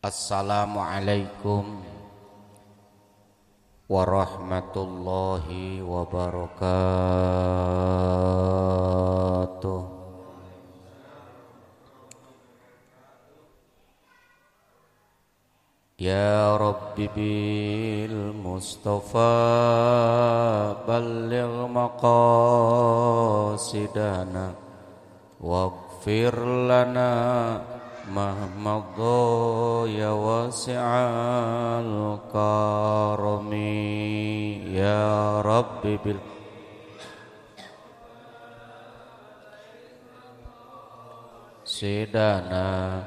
Assalamualaikum warahmatullahi wabarakatuh. Ya Rabbi bil Mustafa balligh maqasidana waghfir lana mahmadha ya wasi'al karami. Ya Rabbi bil sidana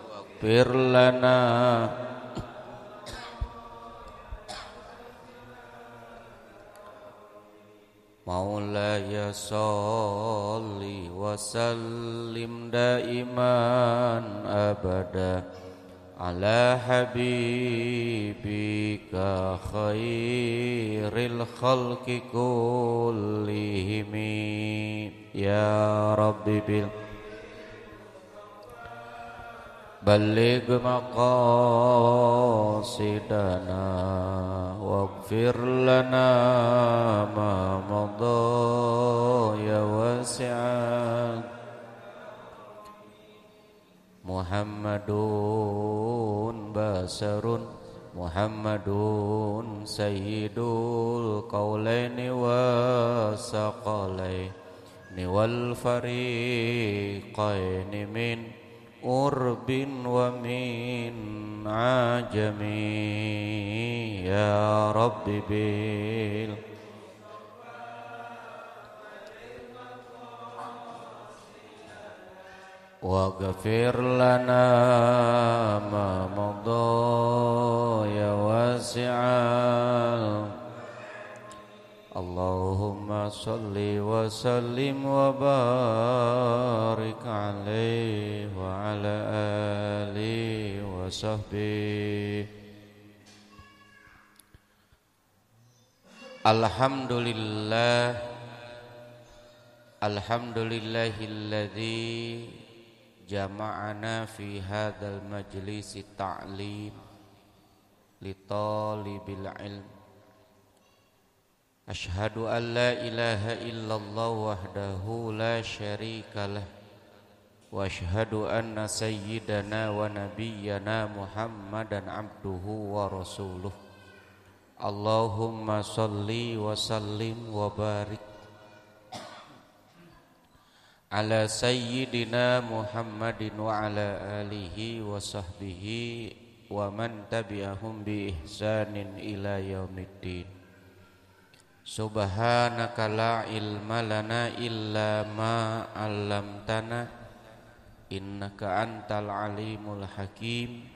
waghfir lana Maulaya salli wa sallim daiman abada ala habibika khairil khalqi kullihim. Ya Rabbi bil balligh maqasidana waghfir lana ma madha ya wasi'an. Muhammadun basarun Muhammadun sayyidul qaulaini wasaqalaini wal fariqaini min urbin wa min ajami. Ya Rabbi bil waghfir lana ma madha ya wasi'al. Allahumma salli wa sallim wa barik alaihi wa ala alihi wa sahbihi. Alhamdulillah, alhamdulillahilladzi jama'ana fi hadzal majlisi ta'lim li talibil ilm. Ashhadu an la ilaha illallah wahdahu la syarikalah wa ashhadu anna sayyidana wa nabiyyana Muhammadan abduhu wa rasuluh. Allahumma salli wa sallim wa barik ala sayyidina Muhammadin wa ala alihi wa sahbihi wa man tabi'ahum bi ihsanin ila yaumiddin. Subhanaka la ilma lana illa ma 'allamtana innaka antal alimul hakim.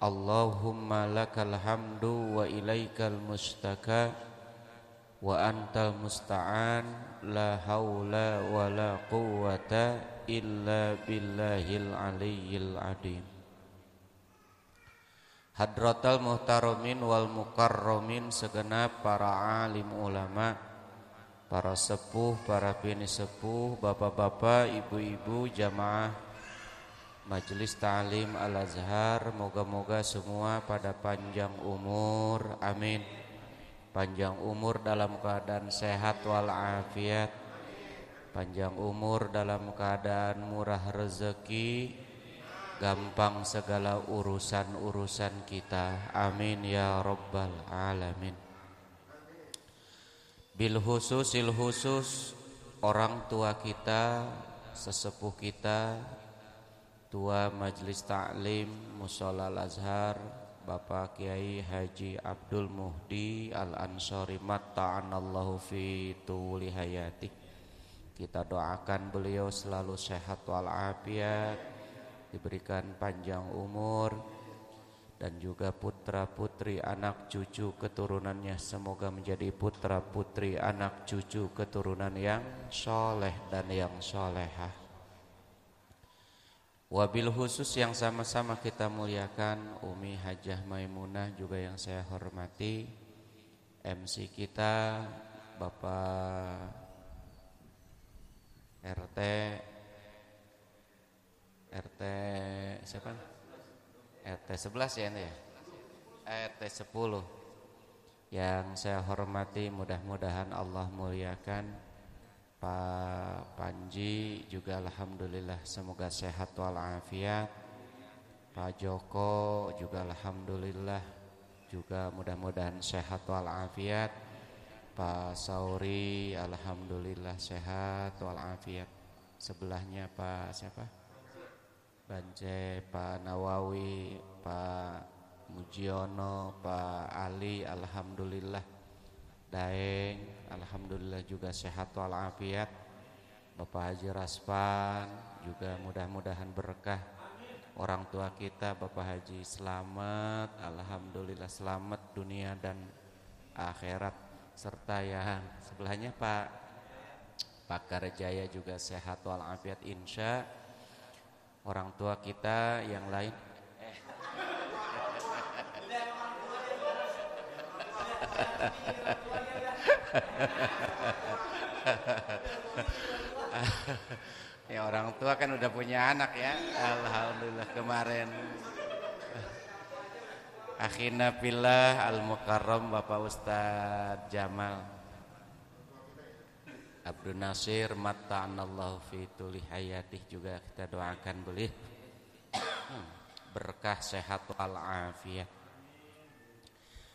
Allahumma lakal hamdu wa ilaikal mustaka wa antal musta'an. La haula wa la quwwata illa billahil aliyyil adim. Hadratal muhtaramin wal mukarramin, segenap para alim ulama, para sepuh, para bini sepuh, bapak-bapak, ibu-ibu, jamaah Majelis Ta'lim Al-Azhar, moga-moga semua pada panjang umur, amin. Panjang umur dalam keadaan sehat walafiat, panjang umur dalam keadaan murah rezeki, gampang segala urusan-urusan kita, amin ya rabbal alamin. Bil khususil khusus orang tua kita, sesepuh kita, tua Majelis Ta'lim Mushola Al-Azhar, Bapak Kiai Haji Abdul Muhdi Al-Ansori matta'anallahu fi tuli hayati. Kita doakan beliau selalu sehat walafiat, diberikan panjang umur, dan juga putra putri anak cucu keturunannya semoga menjadi putra putri anak cucu keturunan yang soleh dan yang solehah. Wabil khusus yang sama-sama kita muliakan Umi Hajah Maimunah, juga yang saya hormati MC kita Bapak RT siapa? RT 11 ya ini ya. RT 10. Yang saya hormati, mudah-mudahan Allah muliakan Pak Panji juga alhamdulillah semoga sehat walafiat. Pak Joko juga alhamdulillah juga mudah-mudahan sehat walafiat. Pak Sauri alhamdulillah sehat walafiat. Sebelahnya Pak siapa? Bance, Pak Nawawi, Pak Mujiono, Pak Ali alhamdulillah. Daeng alhamdulillah juga sehat walafiat. Bapak Haji Raspan juga mudah-mudahan berkah. Orang tua kita Bapak Haji selamat, alhamdulillah selamat dunia dan akhirat. Serta yang sebelahnya Pak Karjaya juga sehat walafiat insya. Orang tua kita yang lain ya orang tua kan udah punya anak ya. Alhamdulillah kemarin akhina fillah al-mukarram Bapak Ustadz Jamal Abdul Nasir matta'anallahu fi tuli hayatih juga kita doakan boleh berkah sehat walafiat.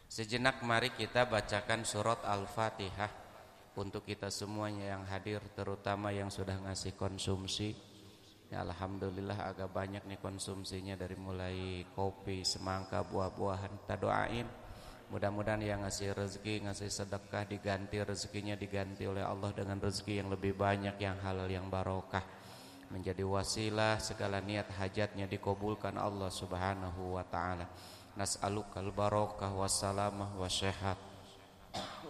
Sejenak mari kita bacakan surat Al-Fatihah untuk kita semuanya yang hadir, terutama yang sudah ngasih konsumsi. Ya, alhamdulillah agak banyak nih konsumsinya, dari mulai kopi, semangka, buah-buahan. Kita doain mudah-mudahan yang ngasih rezeki, ngasih sedekah diganti rezekinya, diganti oleh Allah dengan rezeki yang lebih banyak, yang halal, yang barokah, menjadi wasilah segala niat hajatnya dikabulkan Allah Subhanahu wa taala. Nas'alukal barokah wassalamah wassehat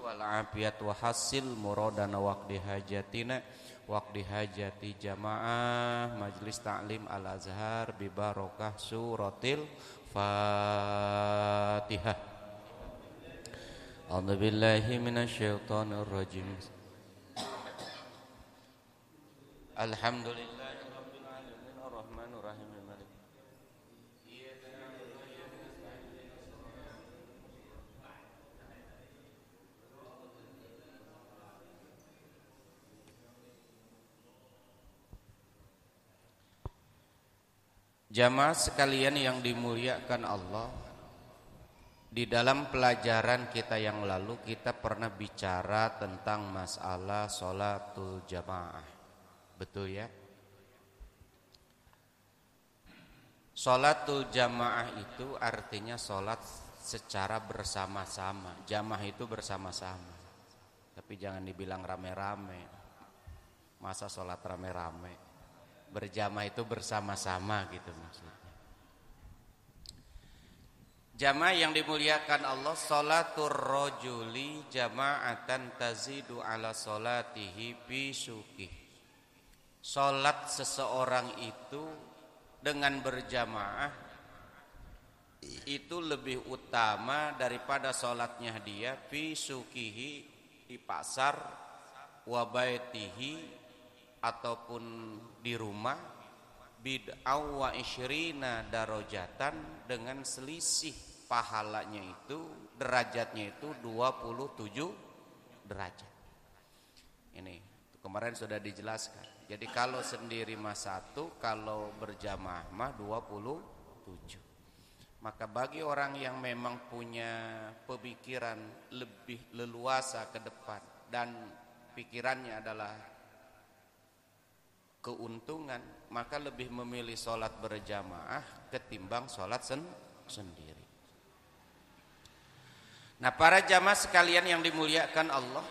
wal afiyat wa hasil muradana waqdi hajatina waqdi hajati jamaah majlis ta'lim al-azhar bi barokah suratil Fatihah. A'udzu billahi minasyaitonir rajim. Alhamdulillah. Jamaah sekalian yang dimuliakan Allah, di dalam pelajaran kita yang lalu kita pernah bicara tentang masalah sholatul jamaah. Betul ya? Sholatul jamaah itu artinya sholat secara bersama-sama. Jamaah itu bersama-sama. Tapi jangan dibilang rame-rame. Masa sholat rame-rame? Berjamaah itu bersama-sama gitu maksudnya. Jamaah yang dimuliakan Allah, sholatur rajuli jama'atan tazidu ala sholatihi fi syukih. Sholat seseorang itu dengan berjamaah itu lebih utama daripada sholatnya dia fi syukihi, di pasar, wa baitihi, ataupun di rumah, bid'aw wa isyrina darajatan, dengan selisih pahalanya itu, derajatnya itu 27 derajat. Ini kemarin sudah dijelaskan. Jadi kalau sendiri mah 1, kalau berjamaah mah 27. Maka bagi orang yang memang punya pemikiran lebih leluasa ke depan dan pikirannya adalah keuntungan, maka lebih memilih sholat berjamaah ketimbang sholat sendiri. Nah, para jamaah sekalian yang dimuliakan Allah,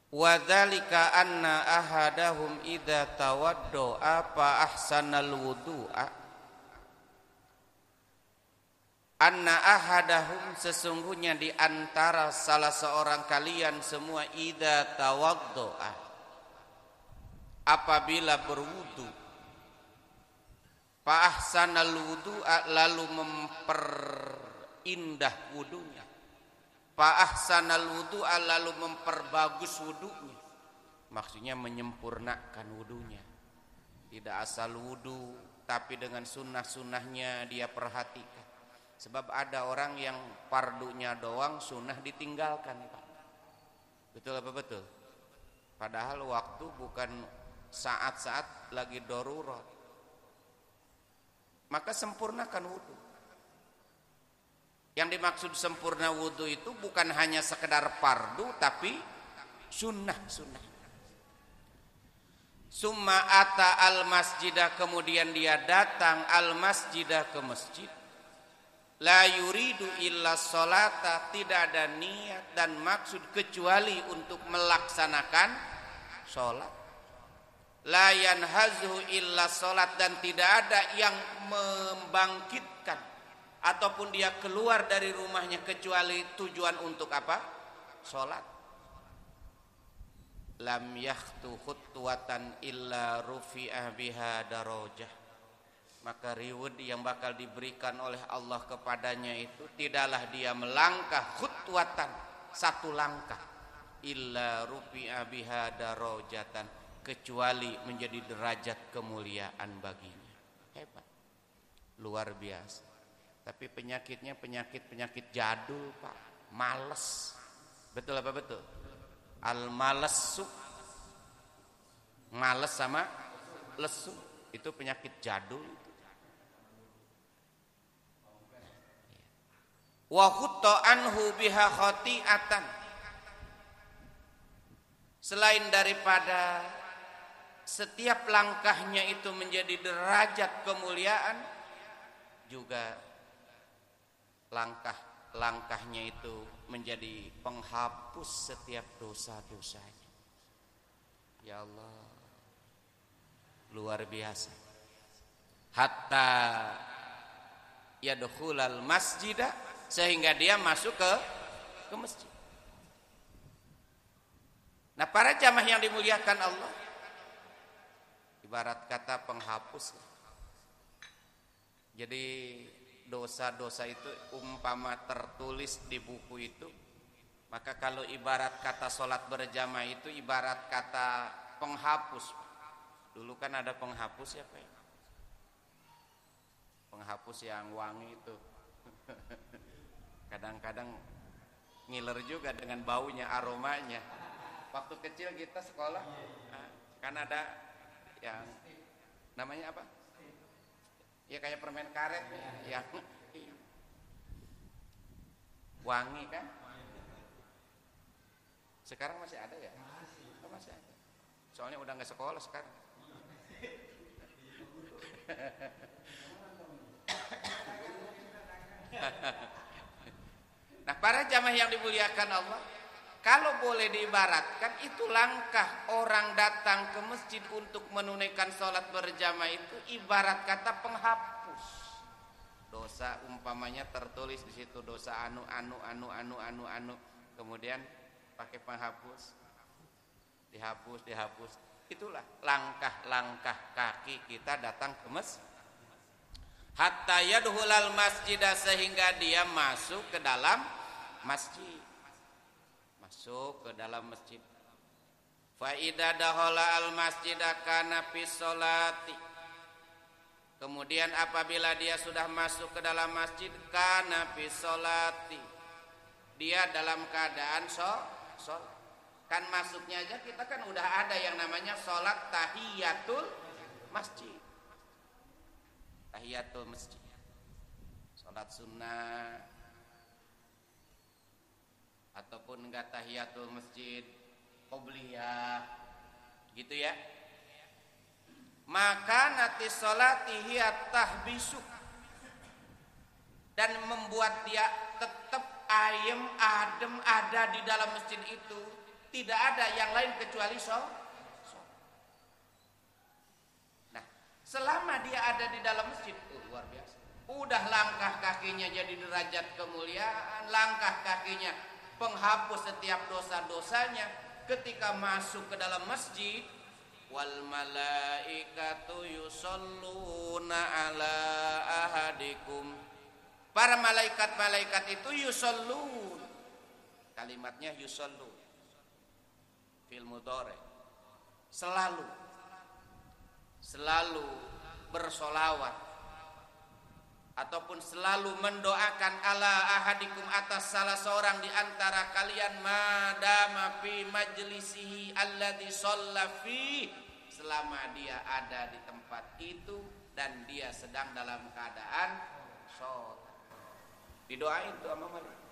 wa dzalika anna ahadahum idza tawaddo'a fa ahsanal wudu'a, anna ahadahum, sesungguhnya di antara salah seorang kalian semua, idza tawaddo'a, apabila berwudu, fa ahsanal wudu'a, lalu memperindah wudunya, fa ahsanal wudu'a, lalu memperbagus wudunya, maksudnya menyempurnakan wudunya. Tidak asal wudu tetapi dengan sunnah-sunnahnya dia perhatikan. Sebab ada orang yang fardunya doang, sunnah ditinggalkan, Pak. Betul apa betul? Padahal waktu bukan saat-saat lagi darurat. Maka sempurnakan wudu. Yang dimaksud sempurna wudu itu bukan hanya sekedar fardu, tapi sunnah. Summa ata al masjidah, kemudian dia datang al masjidah ke masjid. La yuridu illa sholata, tidak ada niat dan maksud kecuali untuk melaksanakan sholat. La yanhazuhu illa sholat, dan tidak ada yang membangkitkan ataupun dia keluar dari rumahnya kecuali tujuan untuk apa? Sholat. Lam yakhtu khutwatan illa rufi'ah biha darajah. Maka reward yang bakal diberikan oleh Allah kepadanya itu tidaklah dia melangkah khutwatan, satu langkah, illa rufi'a biha darajatan, kecuali menjadi derajat kemuliaan baginya. Hebat, luar biasa. Tapi penyakitnya penyakit jadul, Pak. Males. Betul apa betul? Al-malesu. Males sama lesu itu penyakit jadul. Wa khutta anhu biha khati'atan. Selain daripada setiap langkahnya itu menjadi derajat kemuliaan, juga langkahnya itu menjadi penghapus setiap dosa-dosanya. Ya Allah, luar biasa. Hatta yadkhulal masjidah, sehingga dia masuk ke masjid. Nah, para jamaah yang dimuliakan Allah, ibarat kata penghapus. Jadi dosa-dosa itu umpama tertulis di buku itu, maka kalau ibarat kata sholat berjamaah itu ibarat kata penghapus. Dulu kan ada penghapus ya, Pak. Penghapus yang wangi itu. Kadang-kadang ngiler juga dengan baunya, aromanya. Waktu kecil kita sekolah kan ada yang namanya apa? Ya kayak permen karet yang wangi kan? Sekarang masih ada ya? Oh, masih ada. Soalnya udah nggak sekolah sekarang. Nah, para jamaah yang dimuliakan Allah, kalau boleh diibaratkan, itu langkah orang datang ke masjid untuk menunaikan sholat berjamaah itu ibarat kata penghapus dosa. Umpamanya tertulis di situ dosa anu, kemudian pakai penghapus, dihapus. Itulah langkah-langkah kaki kita datang ke masjid. Hatta yadkhulal masjidah, sehingga dia masuk ke dalam masjid. Masuk ke dalam masjid. Fa idza dakhala al masjidah kana fi sholati. Kemudian apabila dia sudah masuk ke dalam masjid, kana fi sholati, dia dalam keadaan sholat. Kan masuknya aja kita kan udah ada yang namanya sholat tahiyatul masjid. Tahiyatul masjid, sholat sunnah ataupun enggak tahiyatul masjid, qobliyah, gitu ya. Maka nati sholati hiya tahbisu, dan membuat dia tetap ayem adem ada di dalam masjid itu, tidak ada yang lain kecuali sholat. Selama dia ada di dalam masjid, luar biasa. Udah langkah kakinya jadi derajat kemuliaan, langkah kakinya penghapus setiap dosa-dosanya. Ketika masuk ke dalam masjid, wal malaikatu yusholluna ala ahadikum. Para malaikat-malaikat itu yusollun. Kalimatnya yusollun fil mudhari. Selalu bersolawat ataupun selalu mendoakan ala ahadikum atas salah seorang di antara kalian madama fi majlisihi alladzi shalla fi, selama dia ada di tempat itu dan dia sedang dalam keadaan sholat. Didoain tuh sama malaikat.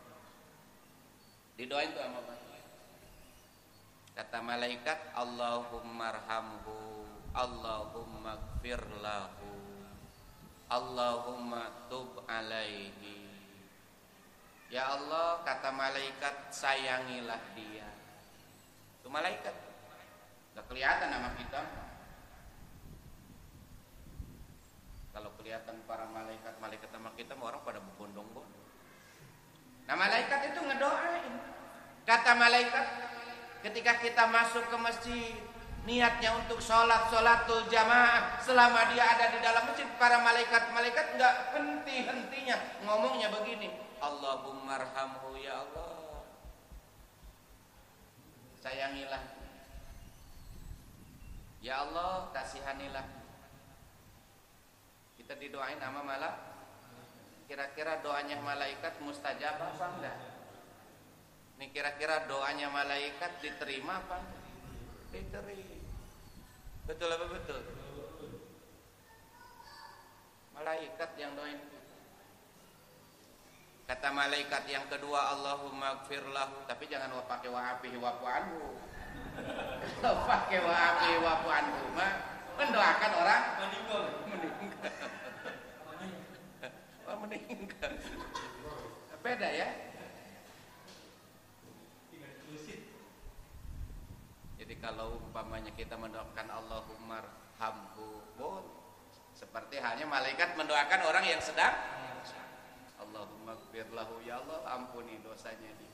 Didoain tuh sama malaikat. Kata malaikat, Allahumma arhamhu, Allahumma gfir lahu, Allahumma tub alaihi. Ya Allah, kata malaikat, sayangilah dia. Itu malaikat. Gak kelihatan nama kita. Kalau kelihatan para malaikat nama kita, orang pada berbondong-bondong. Nah malaikat itu ngedoain. Kata malaikat, ketika kita masuk ke masjid, niatnya untuk sholatul jamaah, selama dia ada di dalam masjid, para malaikat nggak henti-hentinya ngomongnya begini, Allahumma arhamhu, ya Allah, sayangilah, ya Allah, kasihanilah. Kita didoain sama malaikat. Kira-kira doanya malaikat mustajab apa enggak? Ini kira-kira doanya malaikat diterima apa enggak? Diterima. Betul apa betul? Malaikat yang doain. Kata malaikat yang kedua, Allahumma gfir lahu, tapi jangan pakai wa'afihi wa'fu anhu. Kalau pakai wa'afihi wa'fu anhu mah mendoakan orang meninggal. Meninggal. Beda ya. Jadi kalau umpamanya kita mendoakan Allahumma arhamhu, seperti halnya malaikat mendoakan orang yang sedang Allahumma gfir lahu, ya Allah ampuni dosanya dia.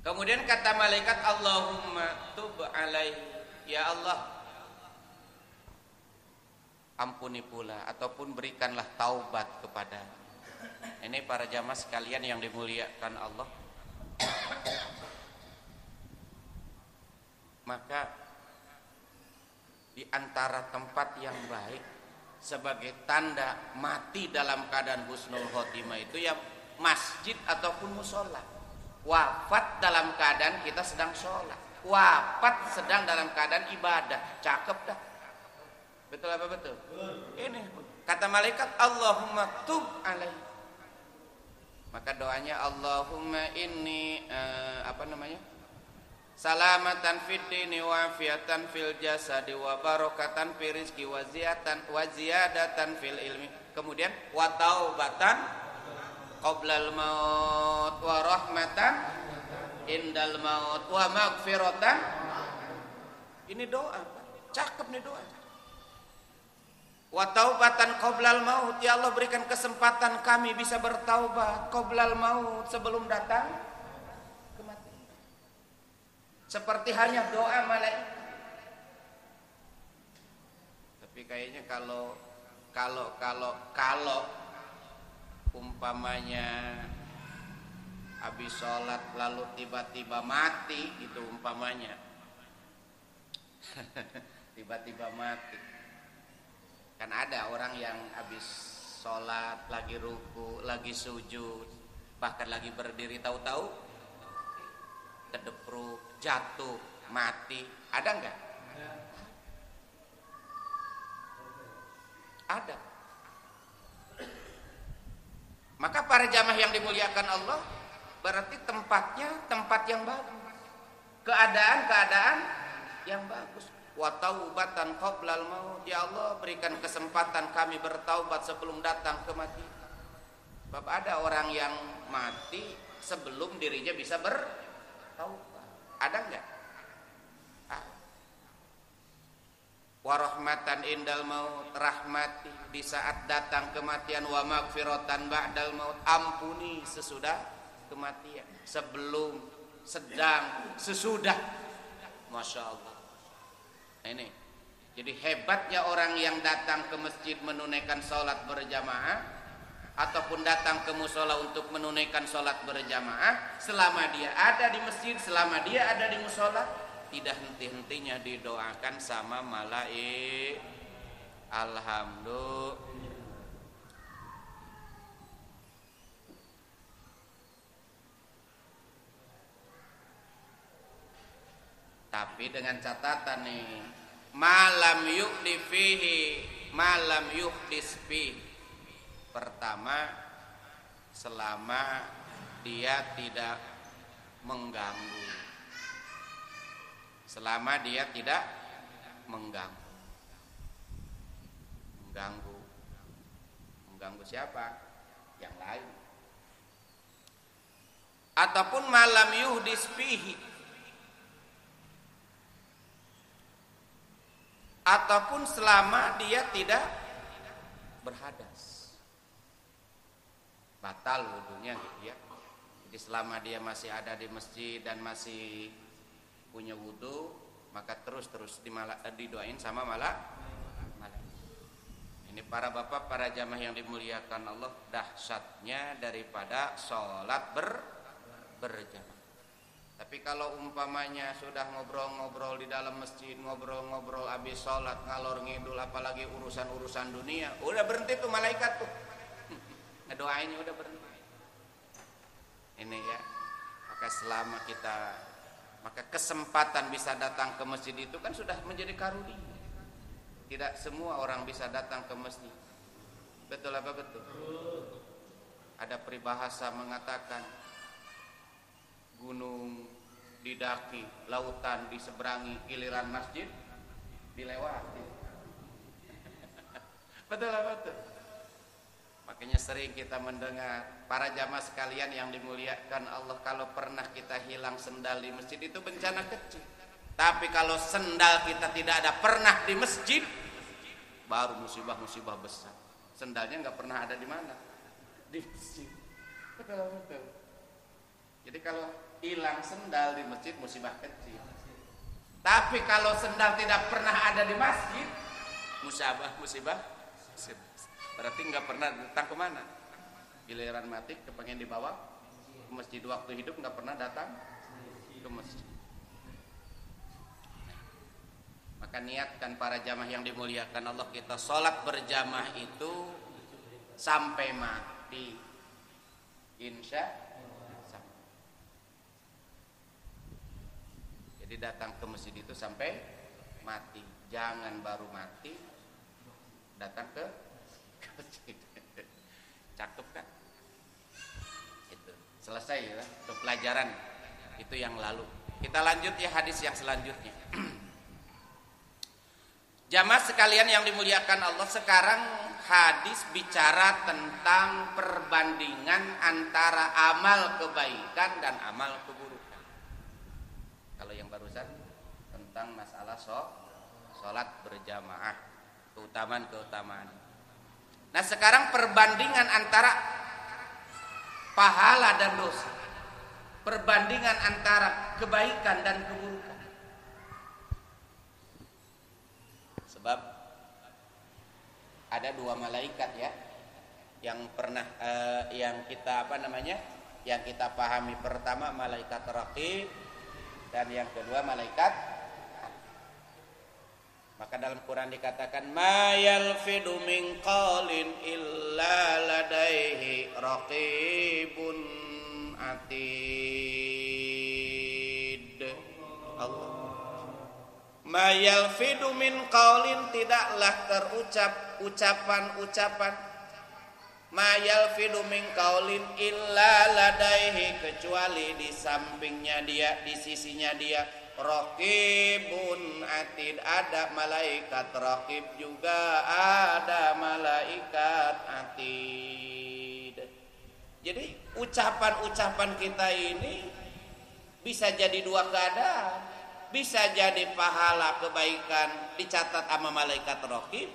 Kemudian kata malaikat, Allahumma tub alaihi, ya Allah ampuni pula ataupun berikanlah taubat kepada. Ini para jamaah sekalian yang dimuliakan Allah. Maka di antara tempat yang baik sebagai tanda mati dalam keadaan husnul khotimah itu ya masjid ataupun musola. Wafat dalam keadaan kita sedang sholat, wafat sedang dalam keadaan ibadah, cakep dah. Betul apa betul? Ini kata malaikat, Allahumma tub alaihi. Maka doanya Allahumma inni salamatan fid dini wa afiatan fil jasadi wa barakatan fil rizqi wa ziyadatan fil ilmi. Kemudian wa taubatan qoblal maut wa rahmatan indal maut wa maghfiratan. Ini doa, cakep nih doa. Wa taubatan qoblal maut, ya Allah berikan kesempatan kami bisa bertaubat qoblal maut, sebelum datang kematian. Seperti halnya doa malaikat. Tapi kayaknya kalau umpamanya habis sholat lalu tiba-tiba mati gitu umpamanya. Tiba-tiba mati. Kan ada orang yang habis sholat, lagi ruku, lagi sujud, bahkan lagi berdiri, tahu-tahu kedepruk, jatuh, mati. Ada enggak? Ada. Maka para jamaah yang dimuliakan Allah, berarti tempatnya tempat yang bagus, keadaan yang bagus. Wa taubatan qoblal maut, ya Allah berikan kesempatan kami bertaubat sebelum datang kematian. Sebab ada orang yang mati sebelum dirinya bisa bertaubat. Ada enggak? Wa rahmatan indal maut, rahmati di saat datang kematian, wa maghfiratan ba'dal maut, ampuni sesudah kematian, sebelum, sedang, sesudah. Masya Allah. Ini jadi hebatnya orang yang datang ke masjid menunaikan sholat berjamaah ataupun datang ke musola untuk menunaikan sholat berjamaah, selama dia ada di masjid, selama dia ada di musola, tidak henti-hentinya didoakan sama malaik. Alhamdulillah. Tapi dengan catatan nih, malam yuhdis fihi. Pertama, selama dia tidak mengganggu. Selama dia tidak mengganggu. Mengganggu siapa? Yang lain. Ataupun malam yuhdis fihi, ataupun selama dia tidak berhadas, batal wudunya gitu ya. Jadi selama dia masih ada di masjid dan masih punya wudu, maka terus didoain sama malaikat. Ini para bapak, para jamaah yang dimuliakan Allah, dahsyatnya daripada sholat berjamaah. Tapi kalau umpamanya sudah ngobrol-ngobrol di dalam masjid, ngobrol-ngobrol habis sholat, ngalor ngidul, apalagi urusan-urusan dunia, udah berhenti tuh malaikat tuh. Ngedoainnya udah berhenti. Ini ya, maka kesempatan bisa datang ke masjid itu kan sudah menjadi karunia. Tidak semua orang bisa datang ke masjid. Betul apa betul? Ada peribahasa mengatakan, gunung didaki, lautan diseberangi, giliran masjid dilewati. Betul apa betul? Makanya sering kita mendengar para jamaah sekalian yang dimuliakan Allah, kalau pernah kita hilang sendal di masjid itu bencana kecil. Tapi kalau sendal kita tidak ada pernah di masjid, baru musibah-musibah besar. Sendalnya nggak pernah ada di mana? Di masjid. Betul betul. Jadi kalau hilang sendal di masjid musibah kecil. Tapi kalau sendal tidak pernah ada di masjid, musibah. Berarti nggak pernah datang ke mana? Giliran mati kepengen dibawa ke masjid, waktu hidup nggak pernah datang ke masjid. Maka niatkan para jamaah yang dimuliakan Allah, kita sholat berjamaah itu sampai mati, insya. Jadi datang ke masjid itu sampai mati, jangan baru mati datang ke masjid. Cakep kan? Itu selesai ya untuk pelajaran itu yang lalu. Kita lanjut ya hadis yang selanjutnya. Jamaah sekalian yang dimuliakan Allah, sekarang hadis bicara tentang perbandingan antara amal kebaikan dan amal keburukan. Kalau yang barusan tentang masalah sholat berjamaah, keutamaan. Nah sekarang perbandingan antara pahala dan dosa, perbandingan antara kebaikan dan keburukan. Sebab ada dua malaikat ya, yang pernah yang kita yang kita pahami. Pertama malaikat raqib, dan yang kedua malaikat. Maka dalam Quran dikatakan ma yalfidu min qalin illa ladaihi raqibun atid. Allah. Ma yalfidu min qaulin, tidaklah terucap ucapan-ucapan. Ma yalfidu min qaulin illa ladaihi, kecuali di sampingnya dia, di sisinya dia, raqibun atid, ada malaikat raqib, juga ada malaikat atid. Jadi ucapan-ucapan kita ini bisa jadi dua keadaan. Bisa jadi pahala kebaikan dicatat sama malaikat raqib,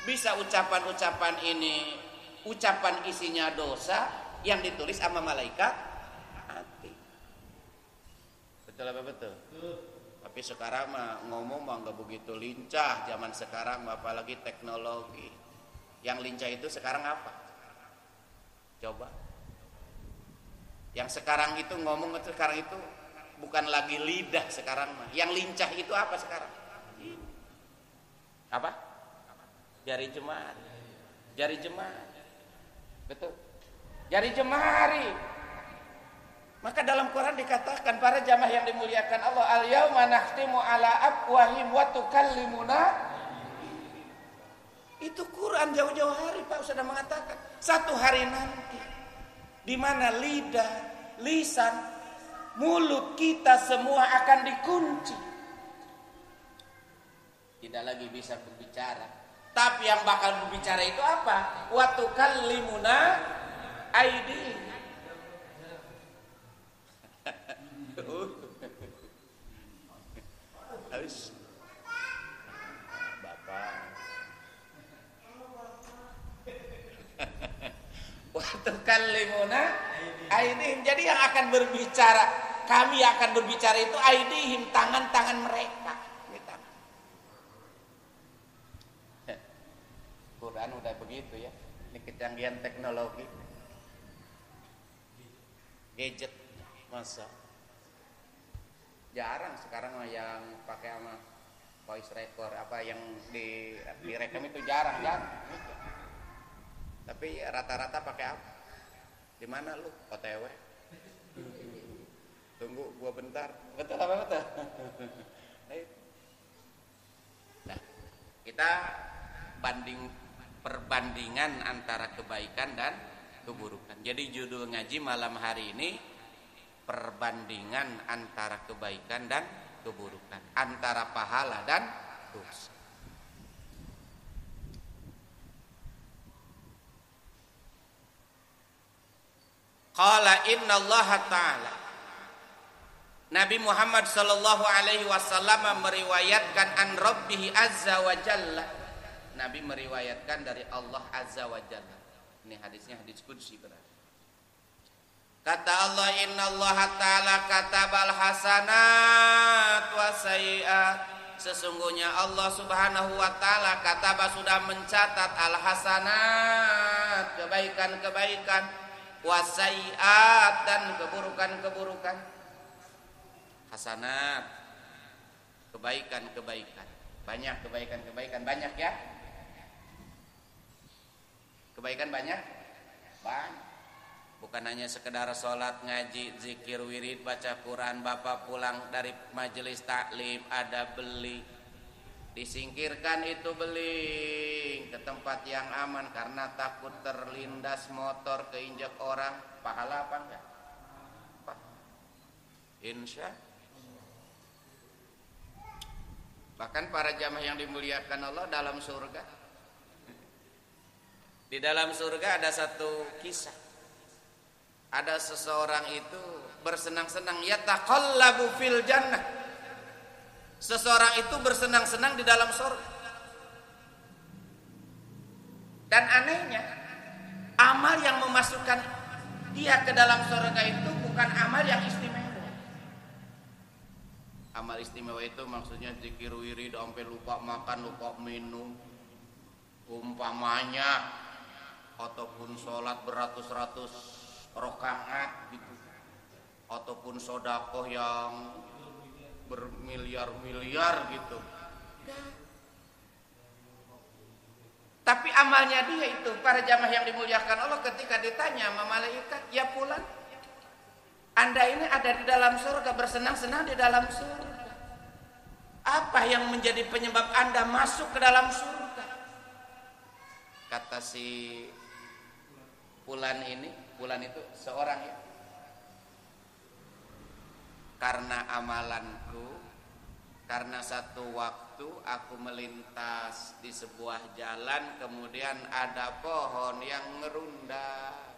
bisa ucapan-ucapan ini ucapan isinya dosa yang ditulis sama malaikat atid. Betul apa betul? Tapi sekarang mah ngomong mah nggak begitu lincah. Zaman sekarang apalagi teknologi. Yang lincah itu sekarang apa? Coba. Yang sekarang itu ngomong sekarang itu bukan lagi lidah sekarang mah. Yang lincah itu apa sekarang? Apa? Jari jemari. Jari jemari. Betul. Jari jemari. Maka dalam Quran dikatakan para jamaah yang dimuliakan Allah, al-yauma nakhtimu ala afwahim wa tukallimuna. Itu Quran jauh-jauh hari Pak sudah mengatakan. Satu hari nanti di mana lidah, lisan, mulut kita semua akan dikunci. Tidak lagi bisa berbicara. Tapi yang bakal berbicara itu apa? Wa tukallimuna aidi. Harus Bapak. Wa tukallimuna aidihim. Jadi yang akan berbicara, kami akan berbicara itu aidihim, tangan-tangan mereka. Quran udah begitu ya. Ini kecanggihan teknologi. Gadget masa jarang sekarang yang pakai sama voice record apa yang direkam itu jarang. Tapi rata-rata pakai apa? Di mana lu? OTW. Tunggu gua bentar. Betul apa betul? Nah, kita perbandingan antara kebaikan dan keburukan. Jadi judul ngaji malam hari ini perbandingan antara kebaikan dan keburukan, antara pahala dan dosa. Qala innallaha ta'ala, Nabi Muhammad sallallahu alaihi wasallam meriwayatkan an rabbih azza wa jalla. Nabi meriwayatkan dari Allah azza wa jalla. Ini hadisnya hadis qudsi berarti. Kata Allah, innallaha ta'ala katabal hasanat wa sayyi'at. Sesungguhnya Allah subhanahu wa ta'ala kataba sudah mencatat al hasanat, kebaikan-kebaikan, wa sayyi'at, dan keburukan-keburukan. Hasanat, kebaikan-kebaikan. Banyak kebaikan-kebaikan, banyak ya. Kebaikan banyak? Banyak. Bukan hanya sekedar sholat, ngaji, zikir, wirid, baca Quran, bapak pulang dari majelis taklim, ada beli. Disingkirkan itu beli ke tempat yang aman karena takut terlindas motor, keinjak orang. Pahala apa enggak? Apa? Insya. Bahkan para jamaah yang dimuliakan Allah dalam surga. Di dalam surga ada satu kisah. Ada seseorang itu bersenang-senang, yataqallabu fil jannah. Seseorang itu bersenang-senang di dalam surga. Dan anehnya, amal yang memasukkan dia ke dalam surga itu bukan amal yang istimewa. Amal istimewa itu maksudnya zikir wirid sampai lupa makan, lupa minum, umpamanya, ataupun sholat beratus-ratus rokaat gitu, ataupun sodakoh yang bermiliar-miliar gitu. Tapi amalnya dia itu, para jamaah yang dimuliakan Allah, ketika ditanya sama malaikat, ya fulan, Anda ini ada di dalam surga, bersenang-senang di dalam surga. Apa yang menjadi penyebab Anda masuk ke dalam surga? Kata si fulan ini, fulan itu seorang ya, karena amalanku, karena satu waktu aku melintas di sebuah jalan, kemudian ada pohon yang ngerundai.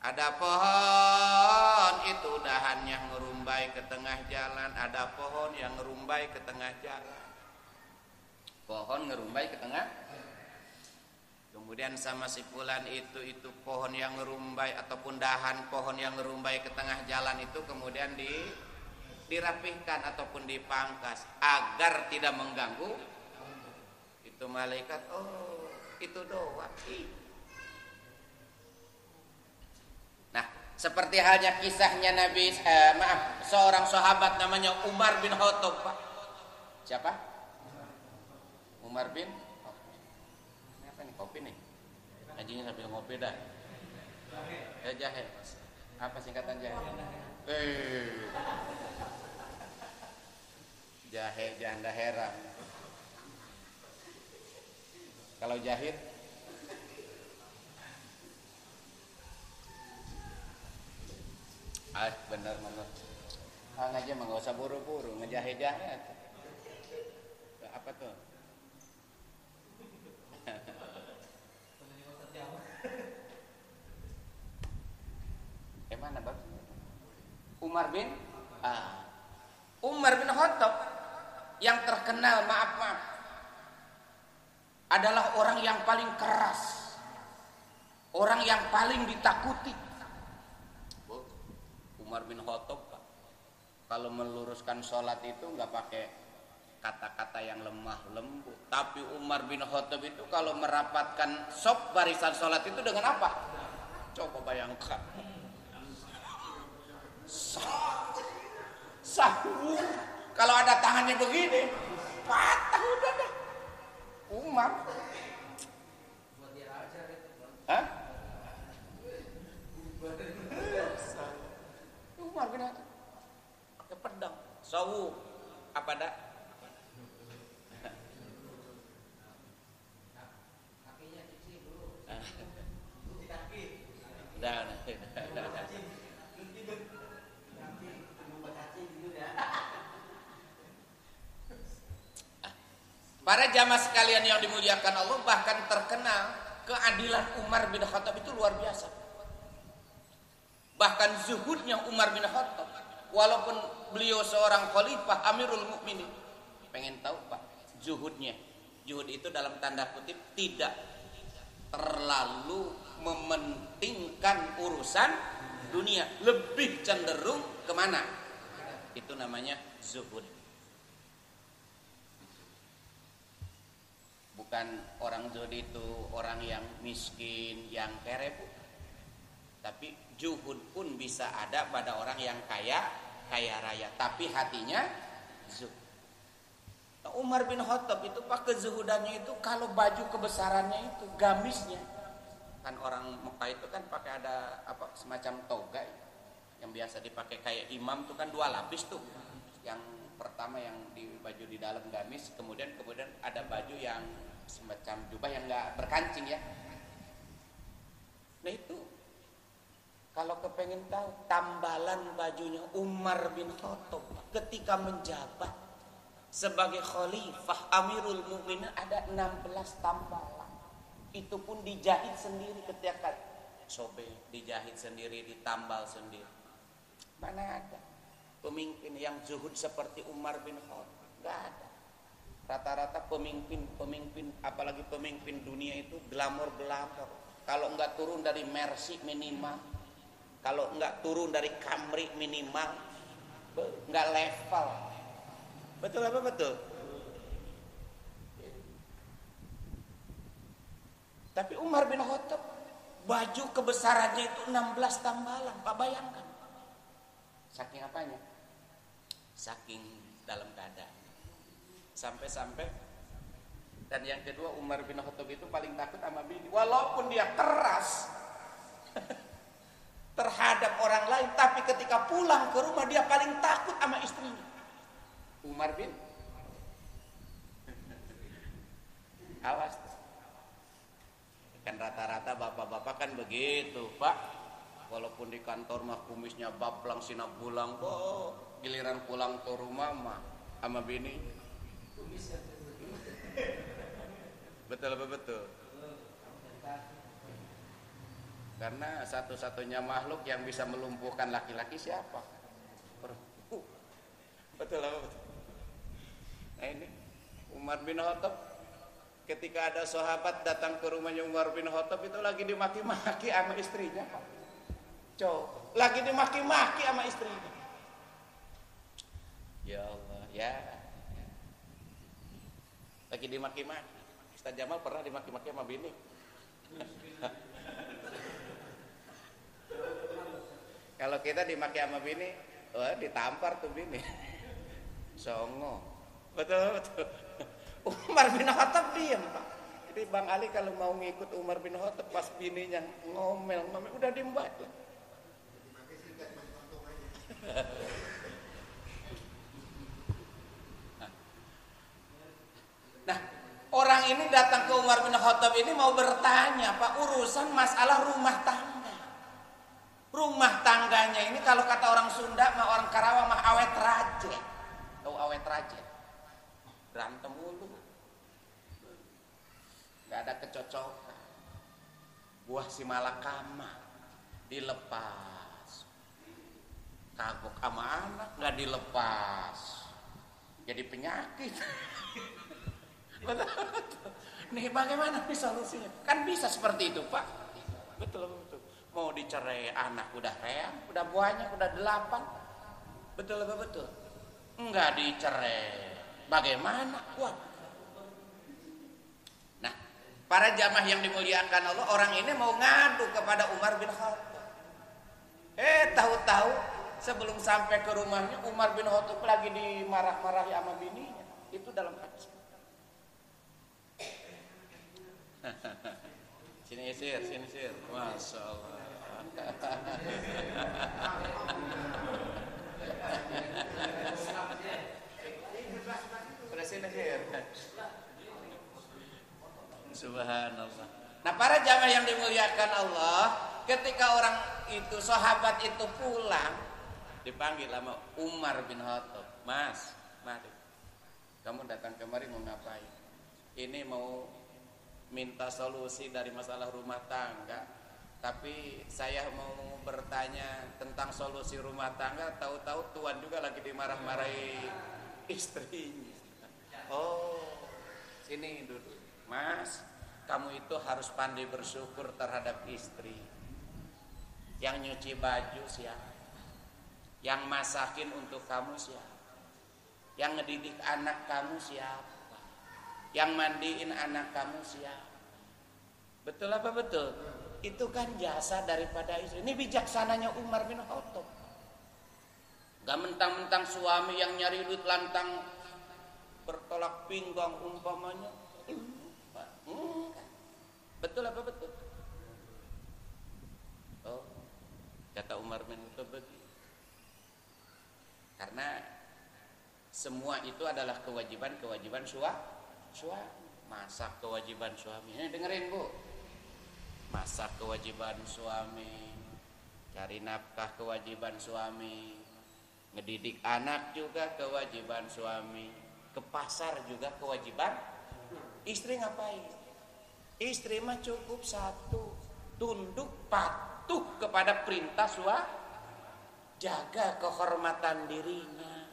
Ada pohon itu dahannya ngerumbai ke tengah jalan, ada pohon yang ngerumbai ke tengah jalan. Pohon ngerumbai ke tengah. Kemudian sama si fulan itu pohon yang ngerumbai ataupun dahan pohon yang ngerumbai ke tengah jalan itu kemudian dirapihkan ataupun dipangkas agar tidak mengganggu. Itu malaikat, oh itu doang. Nah, Seperti halnya kisahnya seorang sahabat namanya Umar bin Khattab, Pak. Siapa? Umar bin. Ini apa nih, kopi nih? Anjingnya sambil ngopi dah. Jahe. Apa singkatan jahe? Jahe janda heran. Kalau jahit bener. Aja mah gak usah buru-buru ngejahe-jahe. Apa tuh? Mana bang? Umar bin Khattab yang terkenal, maaf adalah orang yang paling keras, orang yang paling ditakuti. Umar bin Khattab, Pak, kalau meluruskan sholat itu nggak pakai kata-kata yang lemah lembut. Tapi Umar bin Khattab itu kalau merapatkan sop barisan sholat itu dengan apa? Coba bayangkan. Sahu. Kalau ada tangannya begini, patah udah dah. Umar. Hah? Umar bin Khattab. Ke pedang. Sawu. Apa dah? Kakinya cuci dulu. Dah. Para jamaah sekalian yang dimuliakan Allah, bahkan terkenal keadilan Umar bin Khattab itu luar biasa. Bahkan zuhudnya Umar bin Khattab, walaupun beliau seorang khalifah Amirul Mukminin. Pengen tahu Pak, zuhudnya? Zuhud itu dalam tanda kutip tidak terlalu mementingkan urusan dunia, lebih cenderung kemana? Itu namanya zuhud. Bukan orang zuhud itu orang yang miskin, yang kere, Bu. Tapi zuhud pun bisa ada pada orang yang kaya raya, tapi hatinya zuhud. Nah, Umar bin Khattab itu Pak, kezuhudannya itu kalau baju kebesarannya itu, gamisnya. Kan orang Mekah itu kan pakai ada apa semacam toga yang biasa dipakai kayak imam tuh kan 2 lapis tuh. Yang pertama yang di baju di dalam gamis, kemudian ada baju yang semacam jubah yang enggak berkancing ya. Nah itu kalau kepengen tahu tambalan bajunya Umar bin Khattab ketika menjabat sebagai khalifah Amirul Mukminin ada 16 tambalan. Itu pun dijahit sendiri ketika sobek, dijahit sendiri, ditambal sendiri. Mana ada pemimpin yang zuhud seperti Umar bin Khattab? Enggak ada. Rata-rata pemimpin apalagi pemimpin dunia itu glamor. Kalau enggak turun dari Mercy minimal, kalau enggak turun dari Camry minimal, enggak level. Betul apa betul? Tapi Umar bin Khattab baju kebesarannya itu 16 tambalan, Pak, bayangkan. Saking apanya? Saking dalam keadaan. Sampai dan yang kedua Umar bin Khattab itu paling takut sama bini, walaupun dia keras terhadap orang lain, tapi ketika pulang ke rumah dia paling takut sama istrinya. Umar bin, awas, kan rata-rata bapak-bapak kan begitu Pak, walaupun di kantor mah kumisnya bablang sinap bulang, giliran pulang ke rumah mah sama bini betul apa betul? Karena satu-satunya makhluk yang bisa melumpuhkan laki-laki siapa? Perempuan. Betul apa betul? Nah ini Umar bin Khattab, ketika ada sahabat datang ke rumahnya Umar bin Khattab itu lagi dimaki-maki sama istrinya, Pak. Coba, lagi dimaki-maki sama istrinya. Ya Allah, ya. Lagi dimaki-maki. Ustaz Jamal pernah dimaki-maki sama bini? Kalau kita dimaki sama bini, wah ditampar tuh bini. Songo. Betul betul. Umar bin Khattab diam, Pak. Jadi Bang Ali kalau mau ngikut Umar bin Khattab pas bininya ngomel udah diem banget. Nah, orang ini datang ke Umar bin Khattab ini mau bertanya, Pak, urusan masalah rumah tangga. Rumah tangganya ini kalau kata orang Sunda, orang Karawang mah awet raje. Tahu awet raje? Berantem mulu. Gak ada kecocokan. Buah si malakama dilepas. Kagok sama anak gak dilepas. Jadi penyakit. Betul. Nih bagaimana nih solusinya? Kan bisa seperti itu, Pak. Betul betul. Mau dicerai anak udah reang, udah banyak, udah 8. Betul betul. Enggak dicerai. Bagaimana? Kuat. Nah, para jamaah yang dimuliakan Allah, orang ini mau ngadu kepada Umar bin Khattab. Tahu-tahu sebelum sampai ke rumahnya Umar bin Khattab lagi dimarah-marahi sama bininya. Itu dalam hadis. Sini sir. Masya Allah. Sini sir. Subhanallah. Nah, para jamaah yang dimuliakan Allah, ketika orang itu, sahabat itu pulang, dipanggil sama Umar bin Khattab. Mas, mari. Kamu datang kemari mau ngapain? Ini mau minta solusi dari masalah rumah tangga, tapi saya mau bertanya tentang solusi rumah tangga, tahu-tahu tuan juga lagi dimarah-marahi istrinya. Oh, sini duduk. Mas, kamu itu harus pandai bersyukur terhadap istri. Yang nyuci baju siapa? Yang masakin untuk kamu siapa? Yang ngedidik anak kamu siapa? Yang mandiin anak kamu siapa? Betul apa betul? Itu kan jasa daripada istri. Ini bijaksananya Umar bin Khattab. Gak mentang-mentang suami yang nyari duit lantang bertolak pinggang umpamanya. Betul apa betul? Oh, kata Umar bin Khattab begitu. Karena semua itu adalah kewajiban suami. Masak kewajiban suami. Ini dengerin, Bu. Masak kewajiban suami, cari nafkah kewajiban suami, ngedidik anak juga kewajiban suami, ke pasar juga kewajiban. Istri ngapain? Istri mah cukup satu, tunduk patuh kepada perintah suami, jaga kehormatan dirinya.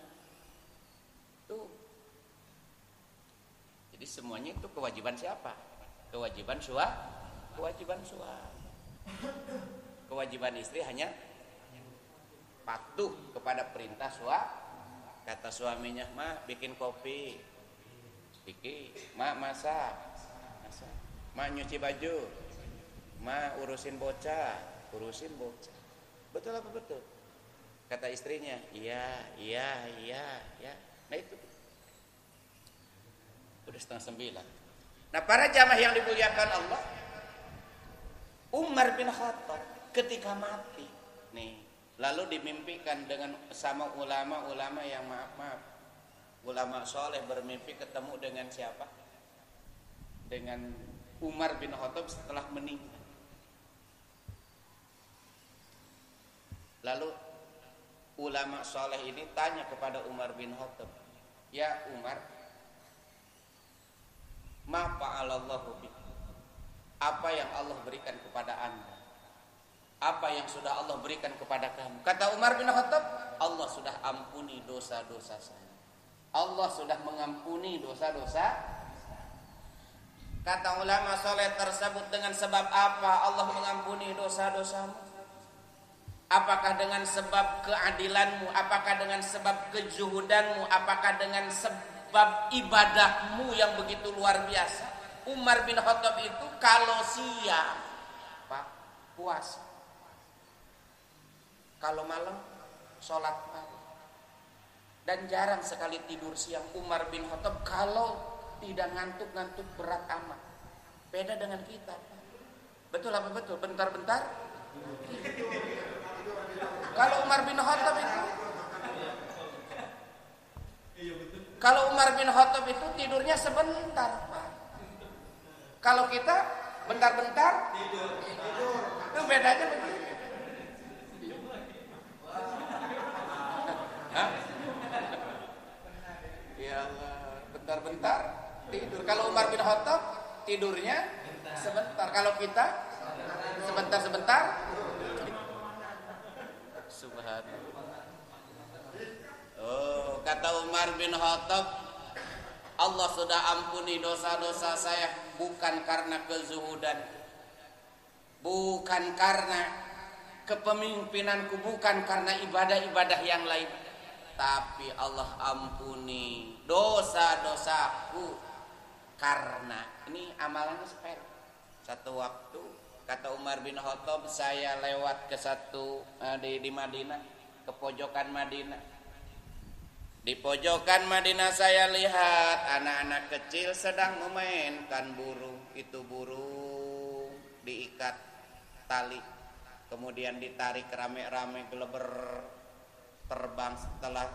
Tuh. Jadi semuanya itu kewajiban siapa? Kewajiban suami. Kewajiban suami. Kewajiban istri hanya patuh kepada perintah suami. Kata suaminya, "Ma, bikin kopi." Bikin. "Ma, masak." "Ma, nyuci baju." "Ma, urusin bocah." Betul apa betul? Kata istrinya, iya. Nah itu. Udah 8:30. Nah, para jamaah yang dimuliakan Allah, Umar bin Khattab ketika mati nih, lalu dimimpikan dengan sama ulama-ulama yang maaf, ulama soleh bermimpi ketemu dengan siapa? Dengan Umar bin Khattab setelah meninggal. Lalu ulama soleh ini tanya kepada Umar bin Khattab, "Ya Umar, ma fa'alallahu bik? Apa yang Allah berikan kepada Anda? Apa yang sudah Allah berikan kepada kamu?" Kata Umar bin Khattab, "Allah sudah ampuni dosa-dosa saya. Allah sudah mengampuni dosa-dosa." Kata ulama soleh tersebut, dengan sebab apa Allah mengampuni dosa-dosamu? Apakah dengan sebab keadilanmu? Apakah dengan sebab kejuhudanmu? Apakah dengan sebab ibadahmu yang begitu luar biasa? Umar bin Khattab itu kalau siang puasa, Kalau malam sholat malam. Dan jarang sekali tidur siang. Umar bin Khattab kalau tidak ngantuk-ngantuk berat amat. Beda dengan kita. Betul apa betul? Bentar-bentar. Kalau Umar bin Khattab itu, tidurnya sebentar, Pak. Kalau kita bentar-bentar tidur. Itu bedanya begitu. Ya Allah, bentar-bentar tidur. Kalau Umar bin Khattab tidurnya sebentar. Kalau kita sebentar-sebentar. Subhanallah. Oh, kata Umar bin Khattab, Allah sudah ampuni dosa-dosa saya bukan karena kezuhudan, bukan karena kepemimpinanku, bukan karena ibadah-ibadah yang lain, tapi Allah ampuni dosa-dosaku karena ini amalannya sepele. Satu waktu kata Umar bin Khattab, saya lewat ke di Madinah, ke pojokan Madinah. Di pojokan Madinah saya lihat anak-anak kecil sedang memainkan burung. Itu burung diikat tali, kemudian ditarik rame-rame geleber, terbang. Setelah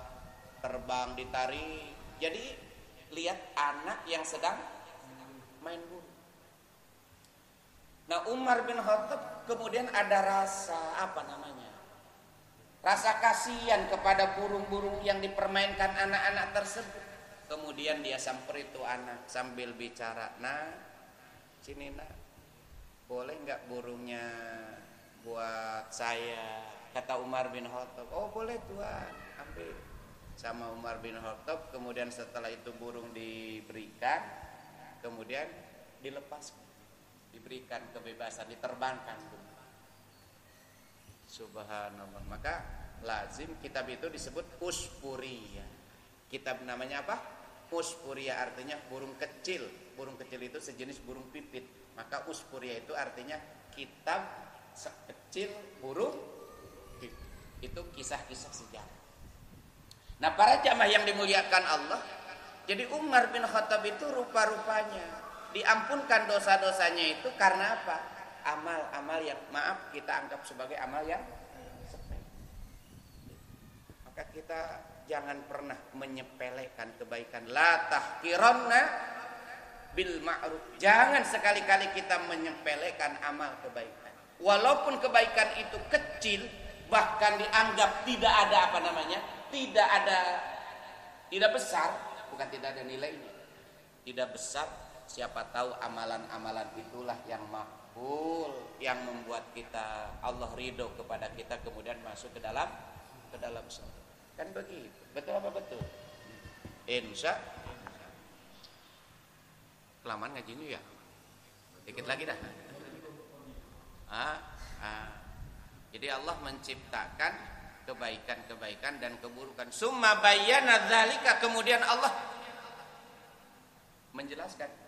terbang ditarik, jadi lihat anak yang sedang main burung. Nah, Umar bin Khattab kemudian ada rasa kasihan kepada burung-burung yang dipermainkan anak-anak tersebut. Kemudian dia samper itu anak sambil bicara, "Nah, sini nak, boleh nggak burungnya buat saya?" Kata Umar bin Khattab, "Oh boleh tuan, ambil." Sama Umar bin Khattab, kemudian setelah itu burung diberikan, kemudian dilepaskan, diberikan kebebasan, diterbangkan. Subhanallah. Maka lazim kitab itu disebut Usfuriyah. Kitab namanya apa? Usfuriyah, artinya burung kecil. Burung kecil itu sejenis burung pipit. Maka Usfuriyah itu artinya kitab sekecil burung pipit. Itu kisah-kisah sejarah. Nah, para jamaah yang dimuliakan Allah, jadi Umar bin Khattab itu rupa-rupanya diampunkan dosa-dosanya itu karena apa? Amal-amal yang maaf kita anggap sebagai amal yang sepele. Maka kita jangan pernah menyepelekan kebaikan. La tahqiranna bil ma'ruf. Jangan sekali-kali kita menyepelekan amal kebaikan. Walaupun kebaikan itu kecil, bahkan dianggap tidak besar, bukan tidak ada nilainya. Tidak besar, siapa tahu amalan-amalan itulah yang yang membuat kita Allah ridho kepada kita, kemudian masuk ke dalam surga. Kan begitu. Betul apa betul? Insya kelamaan ngaji ini ya. Dikit lagi dah. Jadi Allah menciptakan kebaikan-kebaikan dan keburukan. Summa bayyana dzalika, kemudian Allah menjelaskan.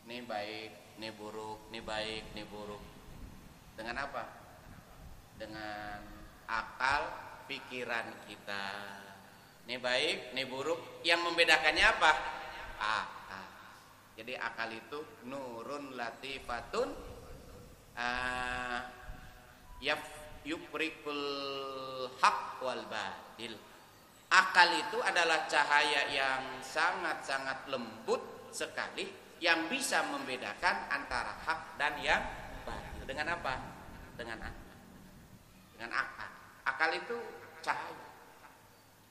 Ini baik, ini buruk, ini baik, ini buruk. Dengan apa? Dengan akal pikiran kita. Ini baik, ini buruk. Yang membedakannya apa? Akal. Jadi akal itu nurun latifatun yuprikul haq wal batil. Akal itu adalah cahaya yang sangat-sangat lembut sekali, yang bisa membedakan antara hak dan yang batil. Dengan apa? Dengan akal. Dengan akal. Akal itu cahaya,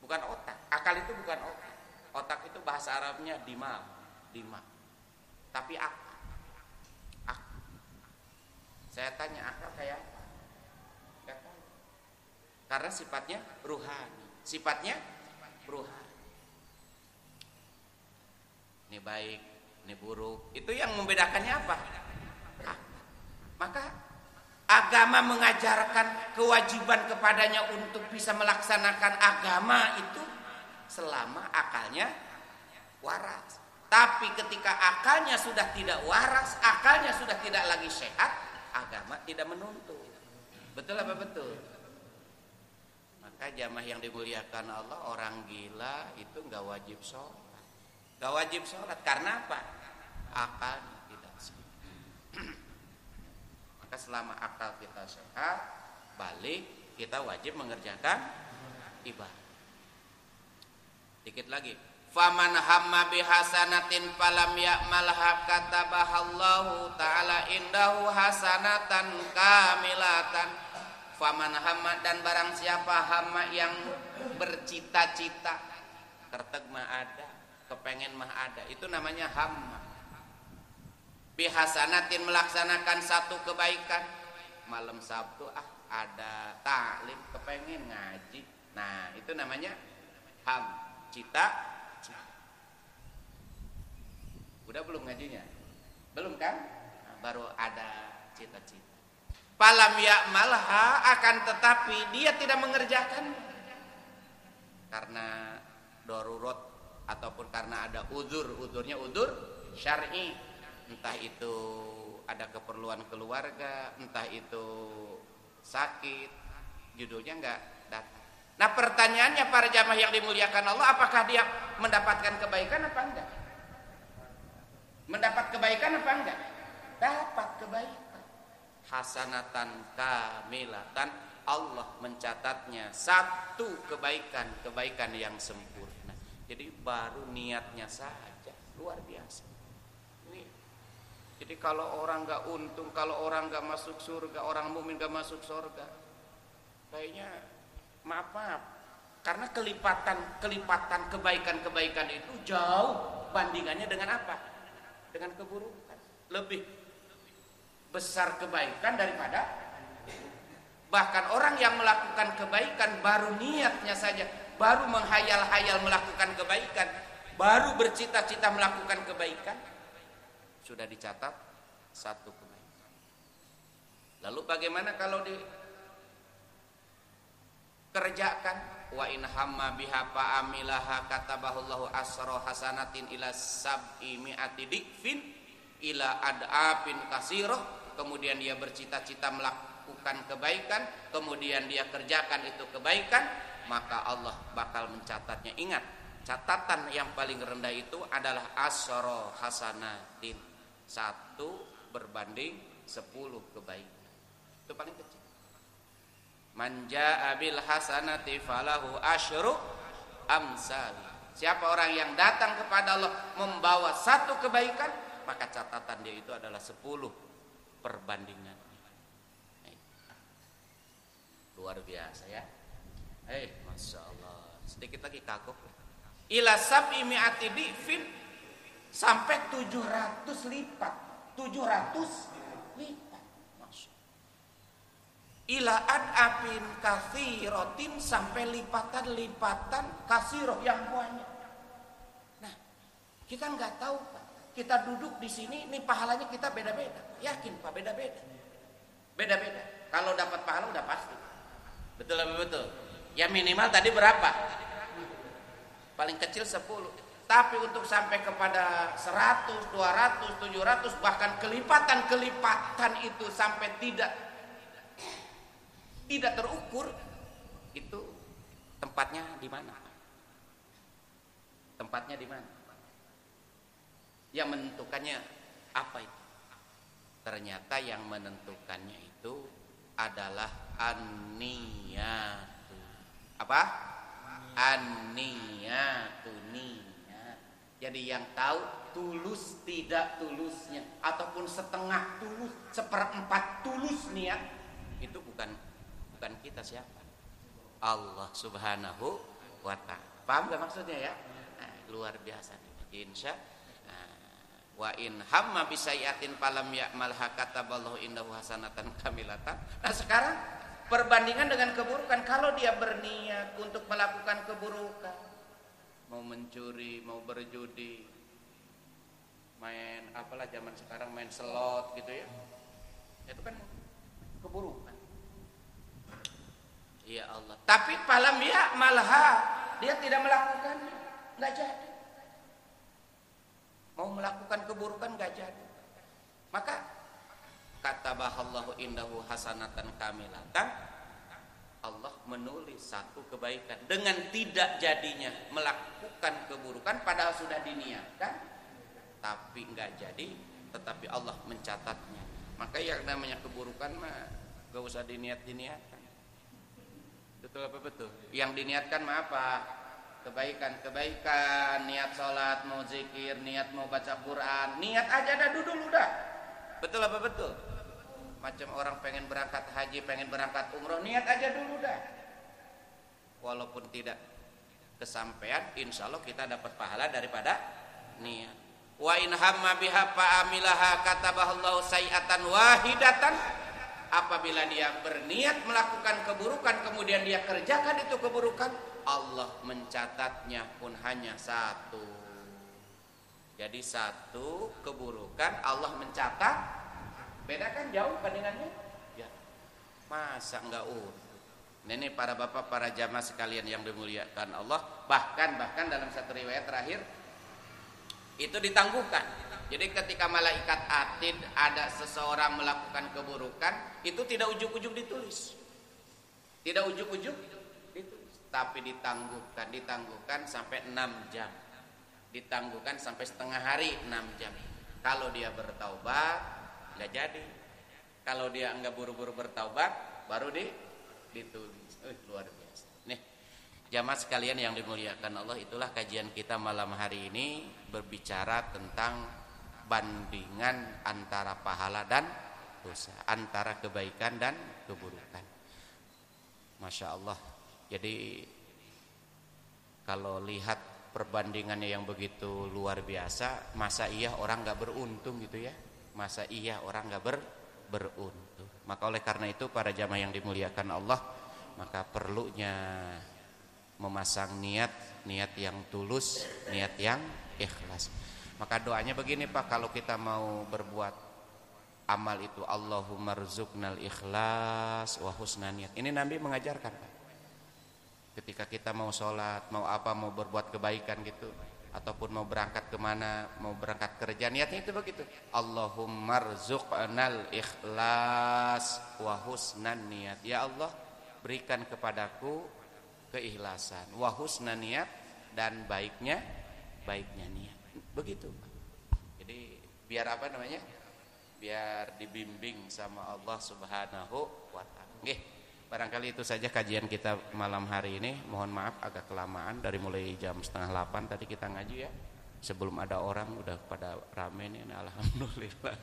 bukan otak. Akal itu bukan otak. Otak itu bahasa Arabnya dimag. Tapi akal. Saya tanya, akal kayak apa? Gak tahu. Karena sifatnya ruhani. Ini baik, ini buruk. Itu yang membedakannya apa? Maka agama mengajarkan kewajiban kepadanya untuk bisa melaksanakan agama itu selama akalnya waras. Tapi ketika akalnya sudah tidak waras, akalnya sudah tidak lagi sehat, agama tidak menuntut. Betul apa betul? Maka jamaah yang dimuliakan Allah, orang gila itu nggak wajib sholat. Nggak wajib sholat karena apa? Akalnya tidak sehat. Maka selama akal kita sehat, balik kita wajib mengerjakan ibadah. Dikit lagi. Faman hamma bihasanatin falam ya'malha katabahallahu ta'ala indahu hasanatan kamilatan. Faman hamma, dan barang siapa hamma yang bercita-cita, kerteg mah ada, kepengen mah ada, itu namanya hamma. Bihasanatin, melaksanakan satu kebaikan. Malam Sabtu ada taklim, kepengen ngaji. Nah, itu namanya cita. Udah belum ngajinya? Belum kan? Nah, baru ada cita-cita. Falam ya'malha, akan tetapi dia tidak mengerjakan karena darurat ataupun karena ada uzurnya uzur syar'i, entah itu ada keperluan keluarga, entah itu sakit, judulnya enggak datang. Nah, pertanyaannya para jamaah yang dimuliakan Allah, apakah dia mendapatkan kebaikan apa enggak? Mendapat kebaikan apa enggak? Dapat kebaikan. Hasanatan kamilatan, Allah mencatatnya satu kebaikan yang sempurna. Jadi baru niatnya saja luar biasa. Jadi kalau orang enggak untung, kalau orang enggak masuk surga, orang mukmin enggak masuk surga, kayaknya maaf, karena kelipatan kebaikan itu jauh bandingannya dengan apa? Dengan keburukan. Lebih besar kebaikan daripada, bahkan orang yang melakukan kebaikan baru niatnya saja, baru menghayal-hayal melakukan kebaikan, baru bercita-cita melakukan kebaikan, sudah dicatat satu kebaikan. Lalu bagaimana kalau dikerjakan? Wa in hamma biha fa amilaha katabahullahu asra hasanatin ila sab'i mi'ati dikfin ila ad'afin kasirah. Kemudian dia bercita-cita melakukan kebaikan, kemudian dia kerjakan itu kebaikan, maka Allah bakal mencatatnya. Ingat, catatan yang paling rendah itu adalah asra hasanatin, 1 berbanding 10 kebaikan. Itu paling kecil. Man jaa bil hasanati falahu asyru amsal. Siapa orang yang datang kepada Allah membawa satu kebaikan, maka catatan dia itu adalah 10 perbandingan. Luar biasa ya. Masya Allah. Sedikit lagi kagok. Ila sab'i mi'ati difin, sampai 700 lipat. 700 lipat. Ila ad'afin katsiratin, sampai lipatan-lipatan katsiroh yang banyak. Nah, kita nggak tahu Pak. Kita duduk di sini, nih pahalanya kita beda-beda. Yakin Pak, beda-beda. Beda-beda. Kalau dapat pahala udah pasti. Betul apa betul? Ya minimal tadi berapa? Paling kecil 10. Tapi untuk sampai kepada 100, 200, 700, bahkan kelipatan-kelipatan itu sampai tidak terukur, itu tempatnya di mana? Tempatnya di mana? Yang menentukannya apa itu? Ternyata yang menentukannya itu adalah an-niyatu. Apa? An-niyatu, niat. Jadi yang tahu tulus tidak tulusnya, ataupun setengah tulus, 1/4 tulus niat, itu bukan kita. Siapa? Allah Subhanahu wa ta'ala. Paham gak maksudnya ya? Nah, luar biasa nih. Insya wa in hamma bisayatin falam ya'malha kataballahu indahu hasanatan kamilatan. Nah, sekarang perbandingan dengan keburukan. Kalau dia berniat untuk melakukan keburukan, mau mencuri, mau berjudi, main apalah zaman sekarang, main slot gitu ya, itu kan keburukan. Ya Allah. Tapi falam ya'malha, dia tidak melakukannya, nggak jadi. Mau melakukan keburukan nggak jadi. Maka katabahallahu indahu hasanatan kamilatan, Allah menulis satu kebaikan dengan tidak jadinya melakukan keburukan padahal sudah diniatkan tapi enggak jadi, tetapi Allah mencatatnya. Maka yang namanya keburukan mah gak usah diniatkan. Betul apa betul? Yang diniatkan mah apa? Kebaikan, niat sholat, mau zikir, niat mau baca Quran, niat aja dah dulu dah. Betul apa betul? Macam orang pengen berangkat haji, pengen berangkat umroh, niat aja dulu dah. Walaupun tidak kesampaian, insya Allah kita dapat pahala daripada niat. Wa in hamma biha fa amilaha katabahallahu sayi'atan wahidatan. Apabila dia berniat melakukan keburukan kemudian dia kerjakan itu keburukan, Allah mencatatnya pun hanya satu. Jadi satu keburukan Allah mencatat. Beda kan jauh bandingannya? Ya. Masa enggak Ini para bapak, para jamaah sekalian yang dimuliakan Allah, bahkan dalam satu riwayat terakhir itu ditangguhkan. Jadi ketika malaikat atid ada seseorang melakukan keburukan, itu tidak ujuk-ujuk ditulis. Tidak ujuk-ujuk ditulis, tapi ditangguhkan sampai 6 jam. Ditangguhkan sampai setengah hari 6 jam. Kalau dia bertaubat, enggak jadi. Kalau dia enggak buru-buru bertaubat, baru ditulis. Luar biasa. Nih, jamaah sekalian yang dimuliakan Allah, itulah kajian kita malam hari ini berbicara tentang bandingan antara pahala dan dosa, antara kebaikan dan keburukan. Masya Allah. Jadi kalau lihat perbandingannya yang begitu luar biasa, masa iya orang gak beruntung gitu ya? Masa iya orang gak beruntung? Maka oleh karena itu para jamaah yang dimuliakan Allah, maka perlunya memasang niat yang tulus, niat yang ikhlas. Maka doanya begini Pak, kalau kita mau berbuat amal itu, Allahumma rzuqnal ikhlas wa husnan niyat. Ini Nabi mengajarkan Pak. Ketika kita mau sholat, mau apa, mau berbuat kebaikan gitu, ataupun mau berangkat kemana, mau berangkat kerja, niatnya itu begitu. Allahumma rzuqnal ikhlas wa husnan niyat. Ya Allah, berikan kepadaku keikhlasan, wa husnan niyat, dan baiknya niat. Begitu. Jadi biar apa namanya? Biar dibimbing sama Allah Subhanahu wa taala. Nggih, barangkali itu saja kajian kita malam hari ini. Mohon maaf agak kelamaan, dari mulai jam 7:30 tadi kita ngaji ya. Sebelum ada orang udah pada rame nih, alhamdulillah.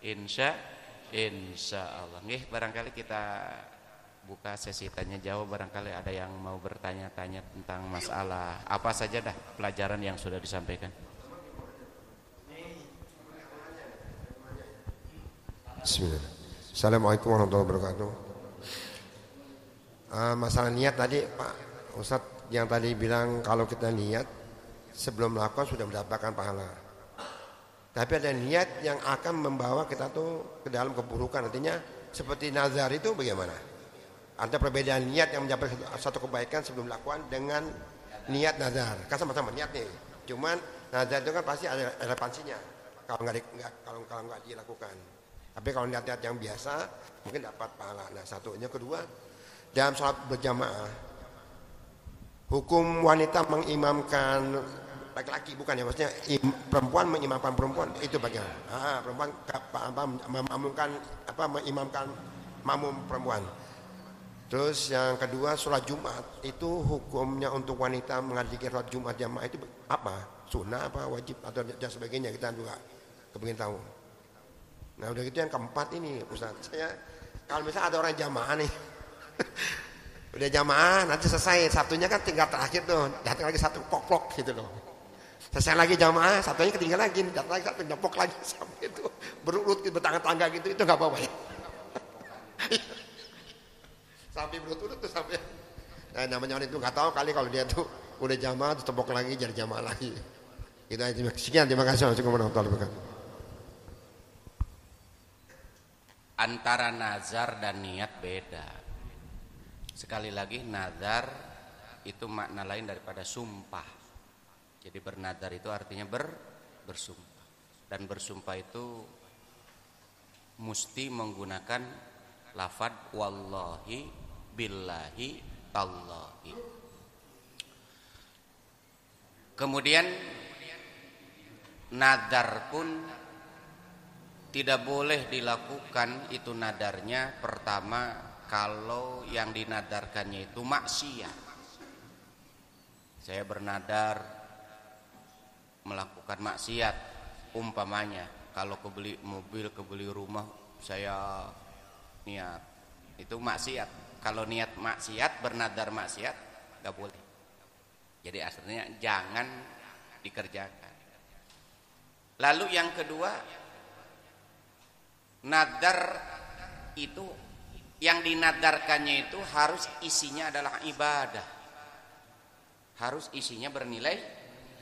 Insya Allah. Nggih, barangkali kita buka sesi tanya jawab. Barangkali ada yang mau bertanya-tanya tentang masalah apa saja dah pelajaran yang sudah disampaikan. Bismillah. Assalamualaikum warahmatullahi wabarakatuh. Masalah niat tadi Pak Ustadz yang tadi bilang kalau kita niat sebelum melakukan sudah mendapatkan pahala. Tapi ada niat yang akan membawa kita tuh ke dalam keburukan. Artinya seperti nazar itu bagaimana? Ada perbedaan niat yang mencapai satu kebaikan sebelum melakukan dengan niat nazar. Kan sama-sama niat nih. Cuman nazar itu kan pasti ada relevansinya kalau nggak dilakukan. Tapi kalau niat-niat yang biasa mungkin dapat pahala. Nah, satunya kedua, dalam sholat berjamaah, hukum wanita mengimamkan laki-laki bukan ya, maksudnya perempuan mengimamkan perempuan itu bagaimana? Perempuan mengimamkan makmum perempuan. Terus yang kedua, sholat Jumat itu hukumnya untuk wanita menghadiri sholat Jumat jamaah itu apa? Sunnah apa wajib atau dan sebagainya, kita juga kepingin tahu. Nah udah gitu yang keempat ini Ustaz, saya kalau misalnya ada orang jamaah nih udah jamaah nanti selesai, satunya kan tinggal terakhir tuh, datang lagi satu koklok gitu loh, selesai lagi jamaah, satunya ketinggalan lagi, datang lagi satu nyepok lagi sampai itu berurut bertangga-tangga gitu, itu nggak apa-apa ya. Sampai berurut-urut tuh sampai, nah, namanya orang itu nggak tahu kali kalau dia tuh udah jamaah terus tepok lagi jadi jamaah lagi. Itu aja. Sekian, terima kasih. Assalamualaikum warahmatullahi wabarakatuh. Antara nazar dan niat beda. Sekali lagi, nazar itu makna lain daripada sumpah. Jadi bernazar itu artinya bersumpah. Dan bersumpah itu mesti menggunakan lafadz wallahi, billahi, tallahi. Kemudian nadar pun tidak boleh dilakukan itu nadarnya pertama kalau yang dinadarkannya itu maksiat. Saya bernadar melakukan maksiat, umpamanya kalau kebeli mobil, kebeli rumah, saya niat itu maksiat. Kalau niat maksiat, bernadar maksiat, gak boleh. Jadi aslinya jangan dikerjakan. Lalu yang kedua, nadar itu yang dinadarkannya itu harus isinya adalah ibadah. Harus isinya bernilai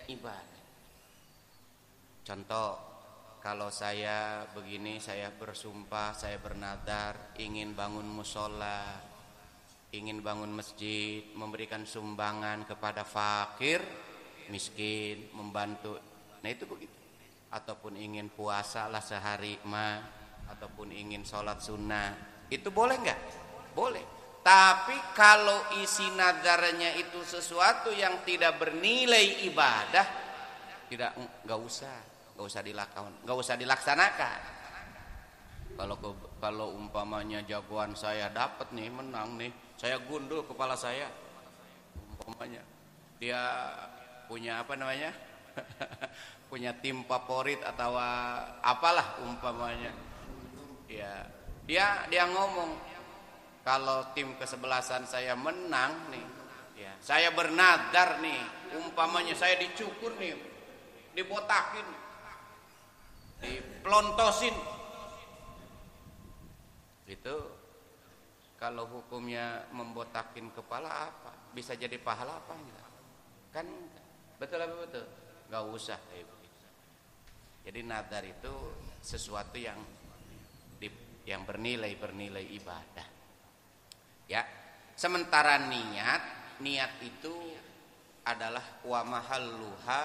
ibadah. Contoh, kalau saya begini, saya bersumpah, saya bernadar ingin bangun musola, ingin bangun masjid, memberikan sumbangan kepada fakir, miskin, membantu. Nah itu begitu. Ataupun ingin puasa lah sehari ataupun ingin sholat sunnah, itu boleh nggak? Boleh. Tapi kalau isi nadarnya itu sesuatu yang tidak bernilai ibadah, nggak usah dilaksanakan. Kalau umpamanya jagoan saya dapat nih, menang nih, saya gundul kepala saya, umpamanya dia punya apa namanya punya tim favorit atau apalah umpamanya, ya dia ngomong kalau tim kesebelasan saya menang nih, ya saya bernadar nih, umpamanya saya dicukur nih, dibotakin, diplontosin, itu kalau hukumnya membotakin kepala apa? Bisa jadi pahala apa enggak? Kan betul apa betul? Enggak usah kayak begitu. Jadi nadar itu sesuatu yang bernilai ibadah. Ya. Sementara niat itu adalah wa mahalluha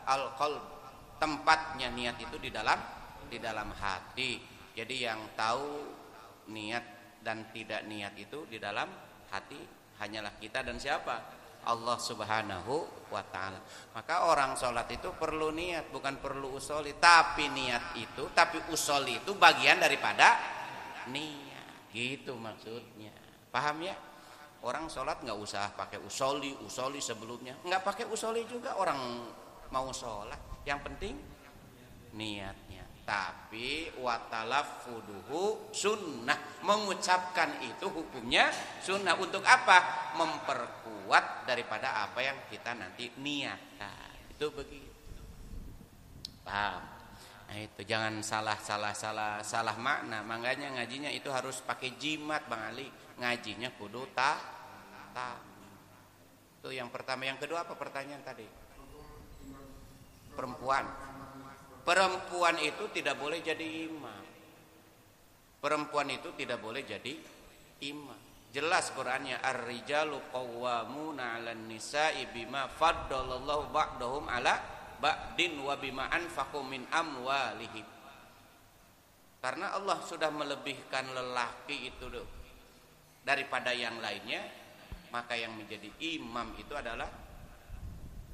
al-qalb. Tempatnya niat itu di dalam hati. Jadi yang tahu niat dan tidak niat itu di dalam hati hanyalah kita dan siapa? Allah Subhanahu wa ta'ala. Maka orang sholat itu perlu niat, bukan perlu usoli. Tapi usoli itu bagian daripada niat. Gitu maksudnya. Paham ya? Orang sholat nggak usah pakai usoli sebelumnya. Nggak pakai usoli juga orang mau sholat. Yang penting niatnya. Tapi watalaffuduhu sunnah, mengucapkan itu hukumnya sunnah. Untuk apa? Memperkuat daripada apa yang kita nanti niatkan. Itu begitu. Paham? Nah itu jangan salah makna. Makanya ngajinya itu harus pakai jimat, Bang Ali. Ngajinya kudu ta. Itu yang pertama. Yang kedua apa pertanyaan tadi? Perempuan itu tidak boleh jadi imam. Perempuan itu tidak boleh jadi imam. Jelas Qur'annya, ar-rijalu qawwamuna 'alan nisa'i bima faddalallahu ba'dahum 'ala ba'din wa bima anfaqu min amwalihim. Karena Allah sudah melebihkan lelaki itu daripada yang lainnya, maka yang menjadi imam itu adalah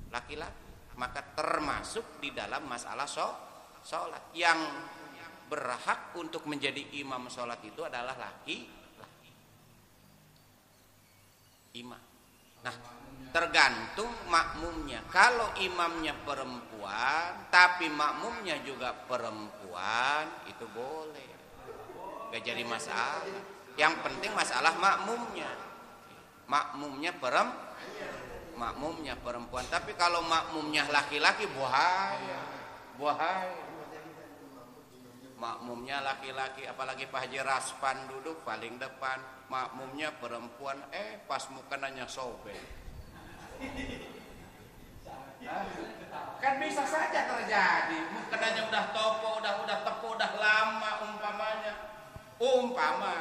laki-laki. Maka termasuk di dalam masalah sholat, yang berhak untuk menjadi imam sholat itu adalah laki imam. Nah tergantung makmumnya. Kalau imamnya perempuan tapi makmumnya juga perempuan, itu boleh, gak jadi masalah. Yang penting masalah makmumnya perempuan. Tapi kalau makmumnya laki-laki, bahaya. Makmumnya laki-laki, apalagi Pak Haji Raspan duduk paling depan, makmumnya perempuan, pas mukenanya sobek. Kan bisa saja terjadi, mukenanya udah topo, udah tepo, udah lama umpama.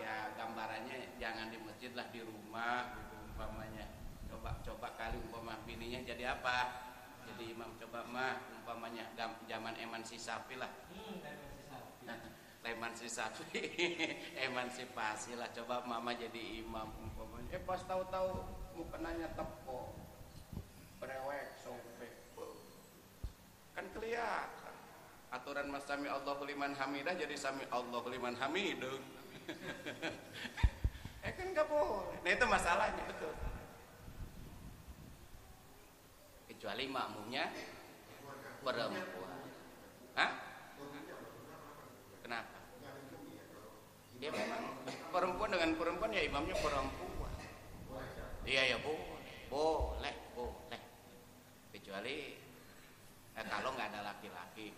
Ya gambarannya jangan di masjid lah, di rumah gitu umpamanya. Coba kali umpama bininya jadi apa? Jadi imam. Coba mah umpamanya zaman emansipasi lah. Emansipasi lah. Coba mama jadi imam Pas tahu-tahu mukenanya tepo, brewek, sobek, kan kelihatan. Aturan mas sami Allahu liman hamidah jadi sami Allahu liman hamidah. Kan nggak boleh. Nah itu masalahnya betul. Kecuali makmumnya perempuan. Hah? Kenapa? Ya memang perempuan dengan perempuan ya imamnya perempuan. Iya ya boleh. Kecuali kalau nggak ada laki-laki.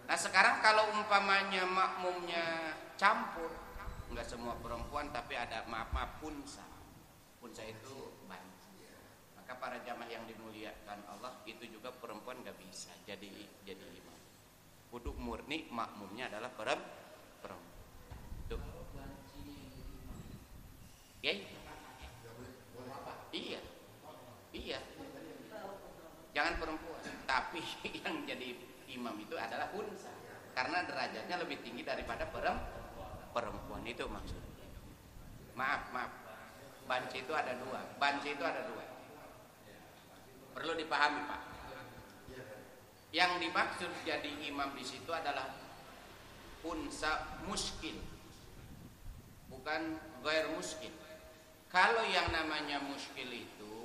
Nah sekarang kalau umpamanya makmumnya campur, nggak semua perempuan tapi ada maaf punsa itu banci. Maka para jamaah yang dimuliakan Allah itu juga perempuan nggak bisa jadi imam. Kudu murni makmumnya adalah perempuan. Tuh. Ya, iya. Jangan perempuan. Tapi yang jadi imam itu adalah unsa. Karena derajatnya lebih tinggi daripada perempuan itu maksudnya. Maaf. Banci itu ada dua. Perlu dipahami Pak. Yang dimaksud jadi imam di situ adalah unsa muskil, bukan ghair muskil. Kalau yang namanya muskil itu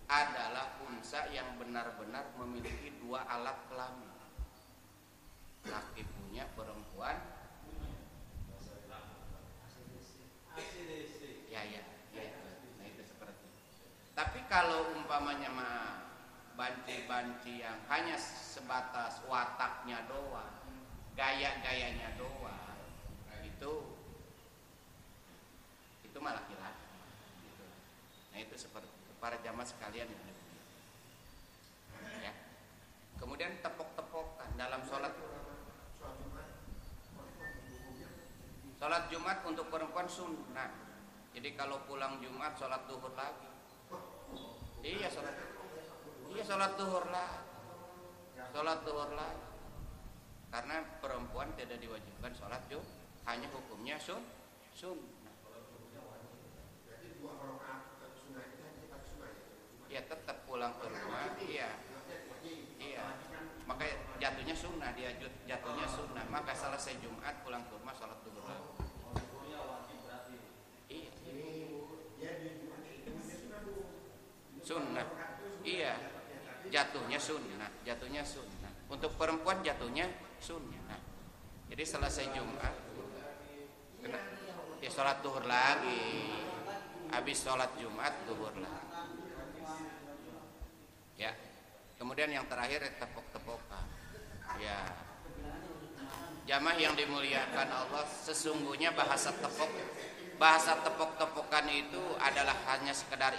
adalah unsa yang benar-benar memiliki dua alat kelamin. Laki punya, perempuan. Ya. Nah itu seperti itu. Tapi kalau umpamanya banci-banci yang hanya sebatas wataknya doang, gaya-gayanya doang, itu malah laki-laki gitu. Nah itu seperti itu. Para jamaah sekalian ya. Kemudian tepok-tepokan dalam sholat Jumat untuk perempuan sunnah. Jadi kalau pulang Jumat sholat duhur lagi. Iya sholat duhur lagi. Karena perempuan tidak diwajibkan sholat Jumat, hanya hukumnya sunnah. Ya tetap pulang ke rumah. Iya. Maka jatuhnya sunnah, dia jatuhnya sunnah. Maka selesai Jumat pulang ke rumah sholat duhur lagi. Iya. Sunnah. Iya. Jatuhnya sunnah. Untuk perempuan jatuhnya sunnah. Jadi selesai Jumat ya sholat duhur lagi. Habis sholat Jumat duhur lagi. Ya. Kemudian yang terakhir tepok-tepokan. Ya. Jamaah yang dimuliakan Allah, sesungguhnya bahasa tepok-tepokan itu adalah hanya sekedar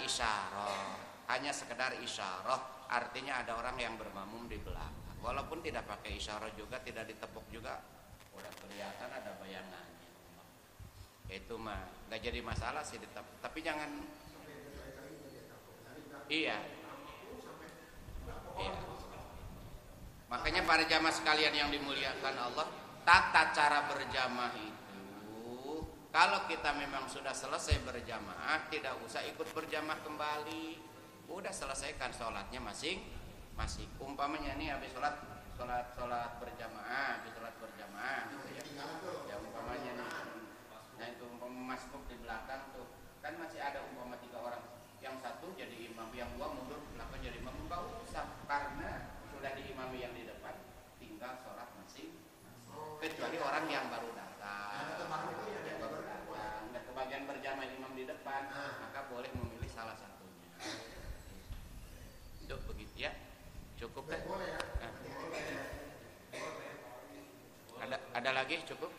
isyarah. Artinya ada orang yang bermakmum di belakang. Walaupun tidak pakai isyarah juga, tidak ditepok juga, udah kelihatan ada bayangannya. Itu mah nggak jadi masalah sih ditepok. Tapi jangan. Iya. Makanya para jamaah sekalian yang dimuliakan Allah, tata cara berjamaah itu, kalau kita memang sudah selesai berjamaah, tidak usah ikut berjamaah kembali. Udah selesaikan sholatnya masing-masing. Umpamanya nih habis sholat berjamaah, gitu ya. Ya umpamanya nih, nah itu umpama masbuk di belakang tuh, kan masih ada umpama 3 orang, yang satu jadi imam, yang 2 mundur ke belakang jadi imam. Enggak usah, karena sudah diimami yang di depan, tinggal sholat masing-masing. Kecuali orang yang baru datang, nggak kebagian berjamaah imam di depan, maka boleh memilih salah satunya. Itu begitu ya, cukup kan? Ada lagi cukup?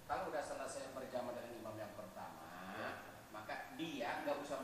Kalau udah selesai berjamaah dengan imam yang pertama, maka dia nggak usah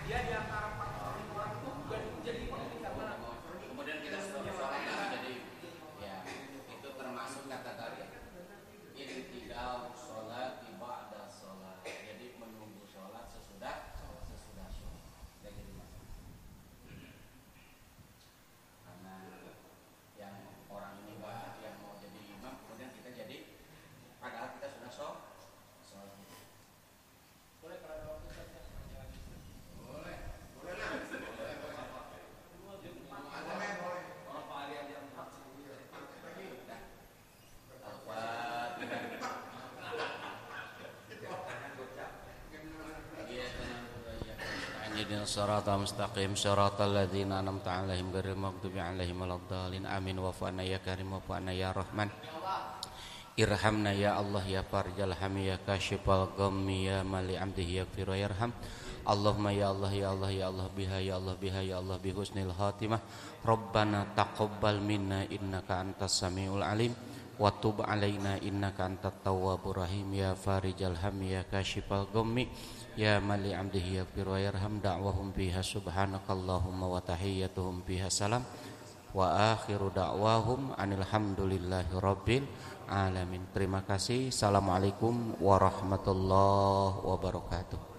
Kemudian kita sholat jadi ya itu termasuk kategori intidaw sholat ba'da sholat. Jadi menunggu sholat sesudah sholat. Jadi karena yang orang ini yang mau jadi imam kemudian kita jadi padahal kita sudah sholat. Boleh kalau Shiratal mustaqim shiratal ladzina an'amta 'alaihim ghairil maghdubi 'alaihim waladdallin amin wa fa'na ya karim wa fa'na ya rahman irhamna ya Allah ya farjal hami ya kashifal ghammi ya mali amdihi yaghfir wa yarham Allahumma ya Allah ya Allah ya Allah biha ya Allah biha ya Allah bi husnil khatimah Rabbana taqabbal minna innaka antas samiul alim wa tub alaina innaka antat tawwabur rahim ya farijal hami ya kashifal ghammi ya mali amdihi yaghfir wa yarham da'wahum biha subhanakallahumma wa tahiyyatuhum biha salam wa akhiru da'wahum anil hamdulillahi rabbil alamin. Terima kasih. Assalamualaikum warahmatullahi wabarakatuh.